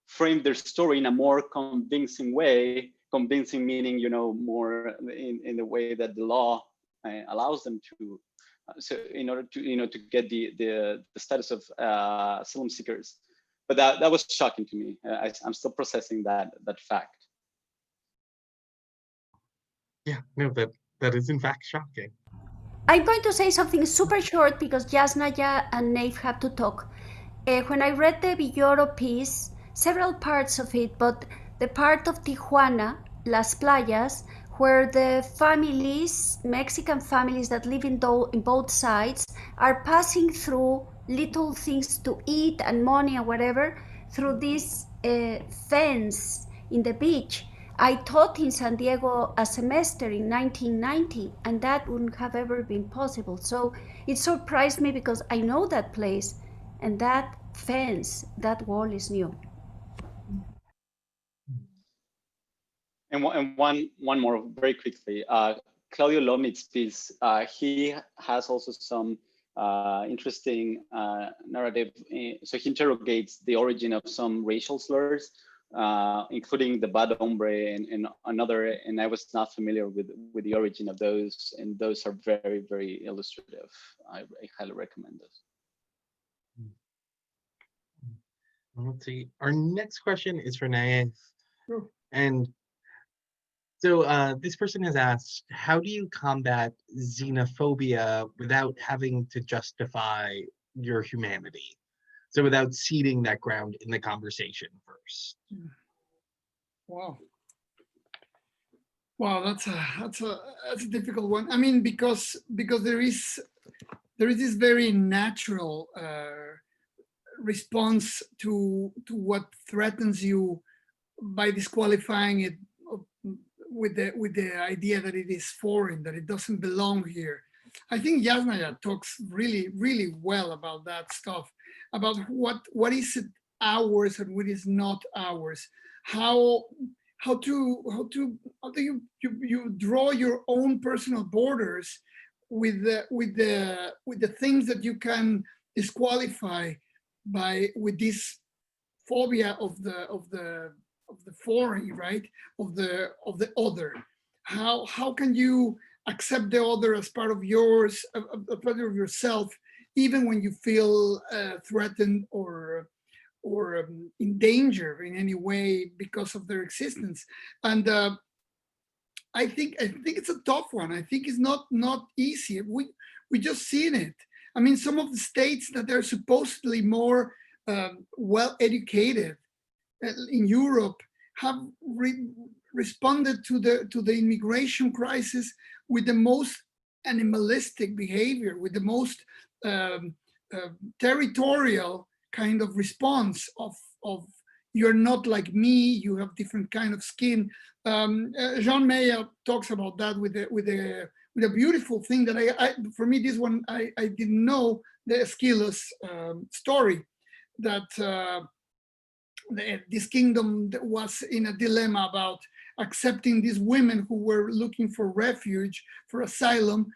frame their story in a more convincing way, convincing meaning, more in the way that the law allows them to, so in order to, to get the status of asylum seekers. But that was shocking to me. I'm still processing that fact. Yeah, no, that is in fact shocking. I'm going to say something super short because Yásnaya and Naief have to talk. When I read the Villoro piece, several parts of it, but the part of Tijuana, Las Playas, where the families, Mexican families that live in both sides, are passing through little things to eat and money and whatever through this fence in the beach. I taught in San Diego a semester in 1990, and that wouldn't have ever been possible. So it surprised me because I know that place, and that fence, that wall is new. And one more very quickly. Claudio Lomit's piece, he has also some interesting narrative. So he interrogates the origin of some racial slurs, including the bad hombre and another, and I was not familiar with the origin of those, and those are very, very illustrative. I highly recommend those. Let's see. Our next question is for Naief. Sure. And so this person has asked, how do you combat xenophobia without having to justify your humanity? So without ceding that ground in the conversation first. Wow. Wow, that's a difficult one. I mean, because there is this very natural response to what threatens you by disqualifying it with the idea that it is foreign, that it doesn't belong here. I think Yásnaya talks really, really well about that stuff, about what is it ours and what is not ours. How do you draw your own personal borders with the things that you can disqualify with this phobia of the foreign, right? Of the other. How can you accept the other as part of yours, a part of yourself, even when you feel threatened or in danger in any way because of their existence? And I think it's a tough one. I think it's not easy. We just seen it. I mean, some of the states that are supposedly more well educated in Europe have responded to the immigration crisis with the most animalistic behavior, with the most territorial kind of response of you're not like me, you have different kind of skin. Jean Meyer talks about that with a beautiful thing that for me, this one I didn't know, the Aeschylus story, that this kingdom that was in a dilemma about accepting these women who were looking for refuge, for asylum,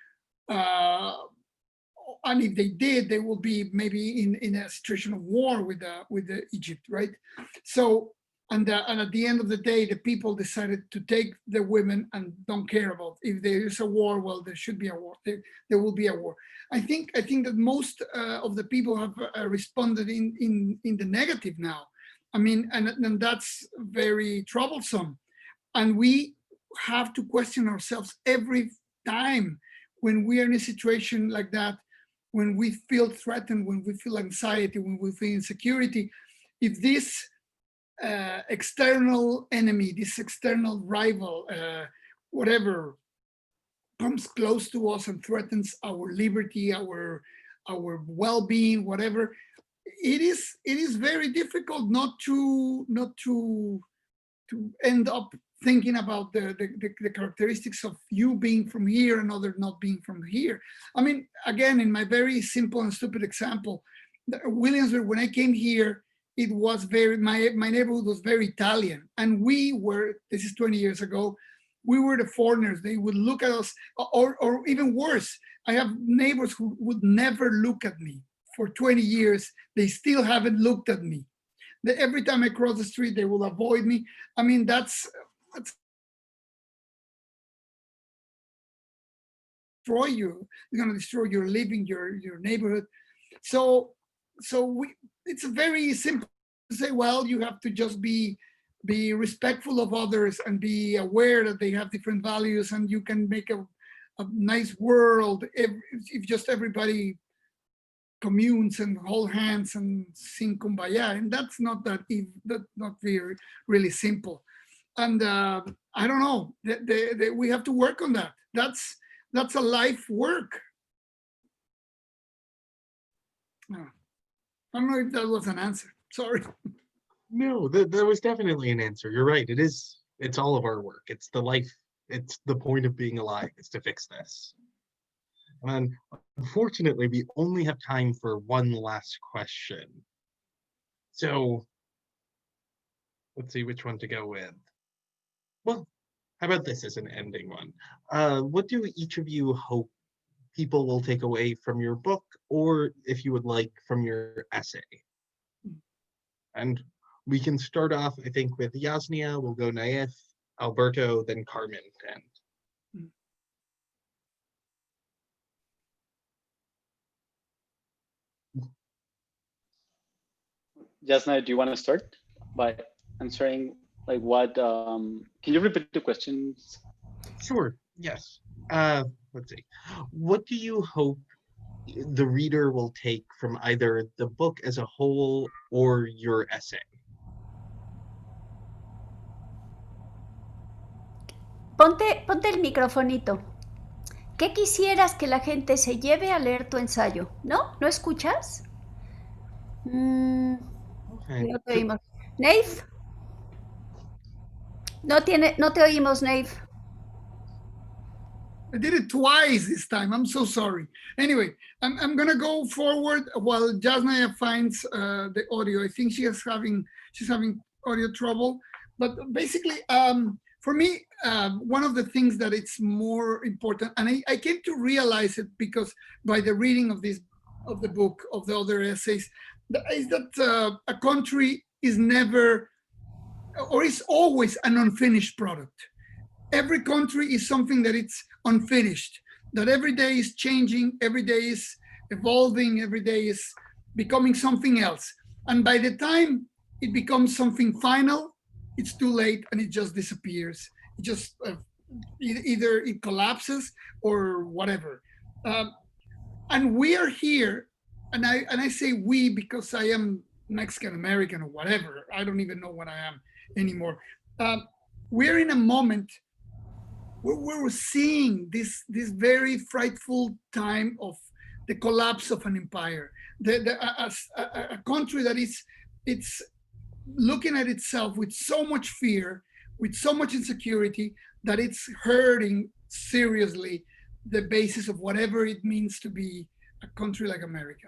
and if they did, they will be maybe in a situation of war with Egypt, right? So, and at the end of the day, the people decided to take the women and don't care about if there is a war. Well, there should be a war. There will be a war. I think that most of the people have responded in the negative now. I mean, and that's very troublesome. And we have to question ourselves every time when we are in a situation like that, when we feel threatened, when we feel anxiety, when we feel insecurity, if this external enemy, this external rival, whatever, comes close to us and threatens our liberty, our well-being, whatever, it is very difficult not to end up thinking about the characteristics of you being from here and other not being from here. I mean, again, in my very simple and stupid example, Williamsburg, when I came here, it was my neighborhood was very Italian. And we were, this is 20 years ago, we were the foreigners. They would look at us, or even worse, I have neighbors who would never look at me. For 20 years, they still haven't looked at me. Every time I cross the street, they will avoid me. I mean, that's destroy you. It's going to destroy your living, your neighborhood. So it's a very simple to say, well, you have to just be respectful of others and be aware that they have different values, and you can make a nice world if just everybody communes and hold hands and sing kumbaya. And that's not very really simple. And I don't know, we have to work on that. That's a life work. I don't know if that was an answer. Sorry. No, that was definitely an answer. You're right. It's all of our work. It's the life. It's the point of being alive, is to fix this. And unfortunately, we only have time for one last question. So let's see which one to go with. Well, how about this as an ending one? What do each of you hope people will take away from your book, or if you would like, from your essay? And we can start off, I think, with Yásnaya. We'll go Naief, Alberto, then Carmen. And Yasna, do you want to start by answering like what? Can you repeat the questions? sure, yes. Let's see. What do you hope the reader will take from either the book as a whole or your essay? Ponte el microfonito. ¿Qué quisieras que la gente se lleve a leer tu ensayo? ¿No? ¿No escuchas? Okay. No te oímos. Naief. No te oímos, Naief. I did it twice this time. I'm so sorry. Anyway, I'm gonna go forward while Yásnaya finds the audio. I think she's having audio trouble. But basically, for me, one of the things that it's more important, and I came to realize it because by the reading of the book, of the other essays, is that a country is never, or is always an unfinished product. Every country is something that it's unfinished, that every day is changing, every day is evolving, every day is becoming something else. And by the time it becomes something final, it's too late and it just disappears. It just either it collapses or whatever. And we are here, and I say we because I am Mexican American or whatever. I don't even know what I am anymore. We're in a moment where we're seeing this very frightful time of the collapse of an empire, a country that it's looking at itself with so much fear, with so much insecurity, that it's hurting seriously the basis of whatever it means to be a country like America.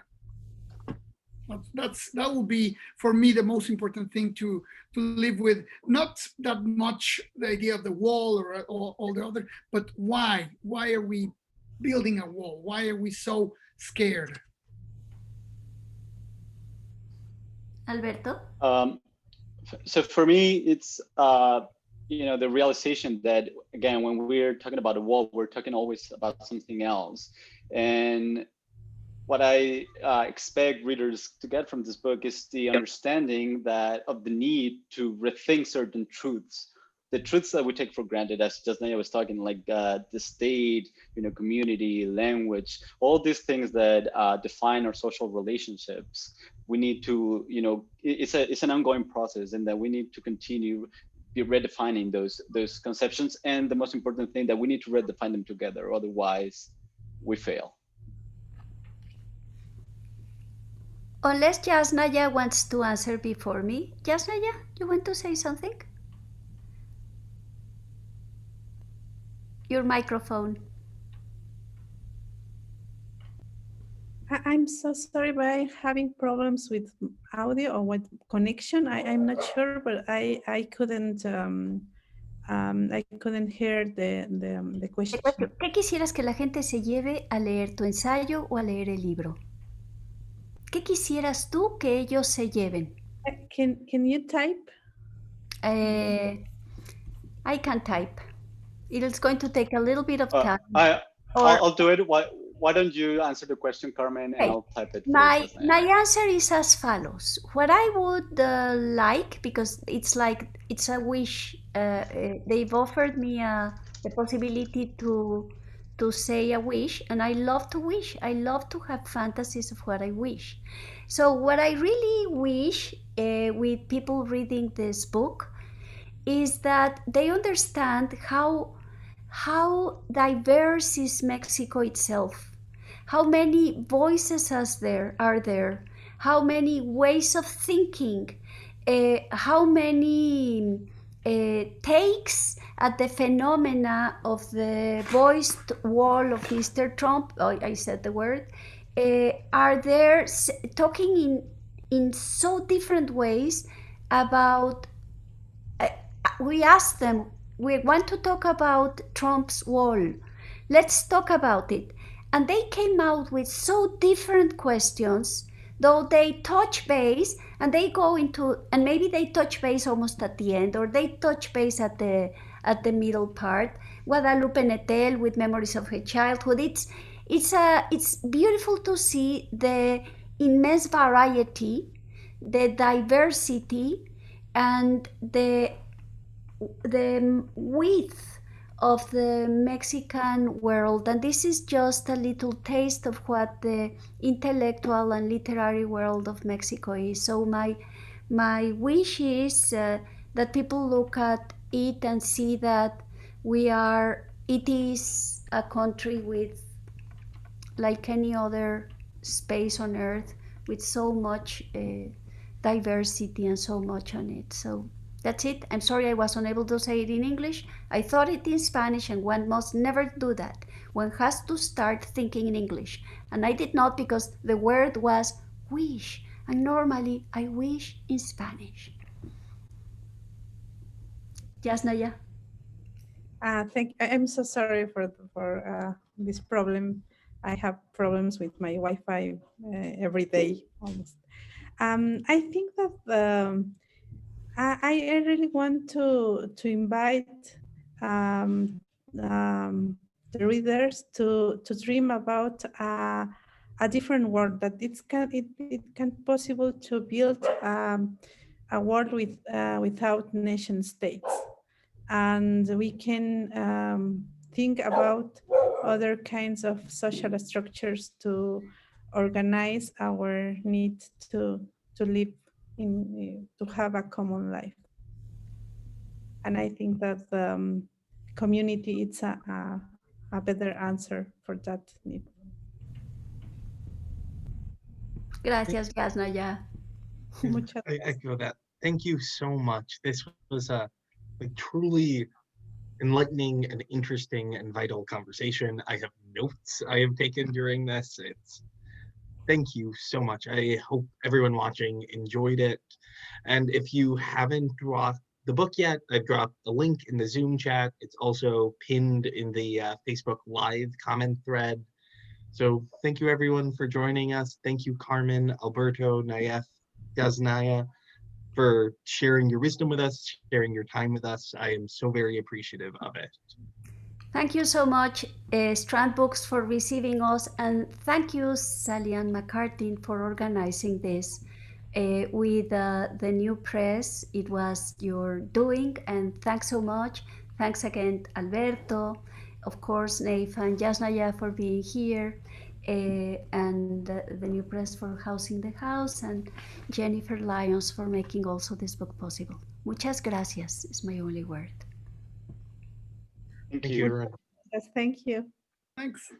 That will be for me the most important thing to live with. Not that much the idea of the wall or all the other, but why are we building a wall? Why are we so scared? Alberto? So for me, it's the realization that, again, when we're talking about a wall, we're talking always about something else. And what I expect readers to get from this book is the understanding that of the need to rethink certain truths, the truths that we take for granted, as Yásnaya was talking, like the state, community, language, all these things that define our social relationships. We need to, it's an ongoing process, and that we need to continue be redefining those conceptions. And the most important thing, that we need to redefine them together, otherwise we fail. Unless Yásnaya wants to answer before me. Yásnaya, you want to say something? Your microphone. I'm so sorry, but I'm having problems with audio or with connection. I'm not sure, but I couldn't hear the question. ¿Qué quisieras que la gente se lleve a leer tu ensayo o a leer el libro? ¿Qué quisieras tú que ellos se lleven? Can you type? I can type. It's going to take a little bit of time. I'll do it. Why don't you answer the question, Carmen, and I'll type it. My answer is as follows. What I would like, because it's a wish, they've offered me the possibility to say a wish, and I love to wish. I love to have fantasies of what I wish. So what I really wish with people reading this book is that they understand how diverse is Mexico itself, how many voices are there, how many ways of thinking, how many takes at the phenomena of the voiced wall of Mr. Trump, I said the word, are there talking in so different ways about, we ask them, we want to talk about Trump's wall. Let's talk about it. And they came out with so different questions, though they touch base and they go into, and maybe they touch base almost at the end, or they touch base at the middle part. Guadalupe Nettel with Memories of Her Childhood. It's beautiful to see the immense variety, the diversity, and the width of the Mexican world. And this is just a little taste of what the intellectual and literary world of Mexico is. So my wish is that people look at it and see that it is a country with, like any other space on earth, with so much diversity and so much on it. So that's it. I'm sorry I was unable to say it in English. I thought it in Spanish, and one must never do that. One has to start thinking in English. And I did not, because the word was wish, and normally I wish in Spanish. Yásnaya. I'm so sorry for this problem. I have problems with my Wi-Fi every day almost. I think that I really want to invite the readers to dream about a different world, that it can possible to build a world without nation states, and we can think about other kinds of social structures to organize our need to live to have a common life. And I think that the community is a better answer for that need. Gracias, Yásnaya. Muchas I echo that. Thank you so much. This was a truly enlightening and interesting and vital conversation. I have notes I have taken during this. Thank you so much. I hope everyone watching enjoyed it. And if you haven't dropped the book yet, I've dropped a link in the Zoom chat. It's also pinned in the Facebook Live comment thread. So thank you everyone for joining us. Thank you, Carmen, Alberto, Naief, Yásnaya, for sharing your wisdom with us, sharing your time with us. I am so very appreciative of it. Thank you so much, Strand Books, for receiving us, and thank you, Sally Ann McCartin, for organizing this with the new press. It was your doing, and thanks so much. Thanks again, Alberto, of course, Naief and Yásnaya for being here, and the new press for housing the house, and Jennifer Lyons for making also this book possible. Muchas gracias is my only word. Thank Thank you. you, everyone. Yes, thank you. Thanks.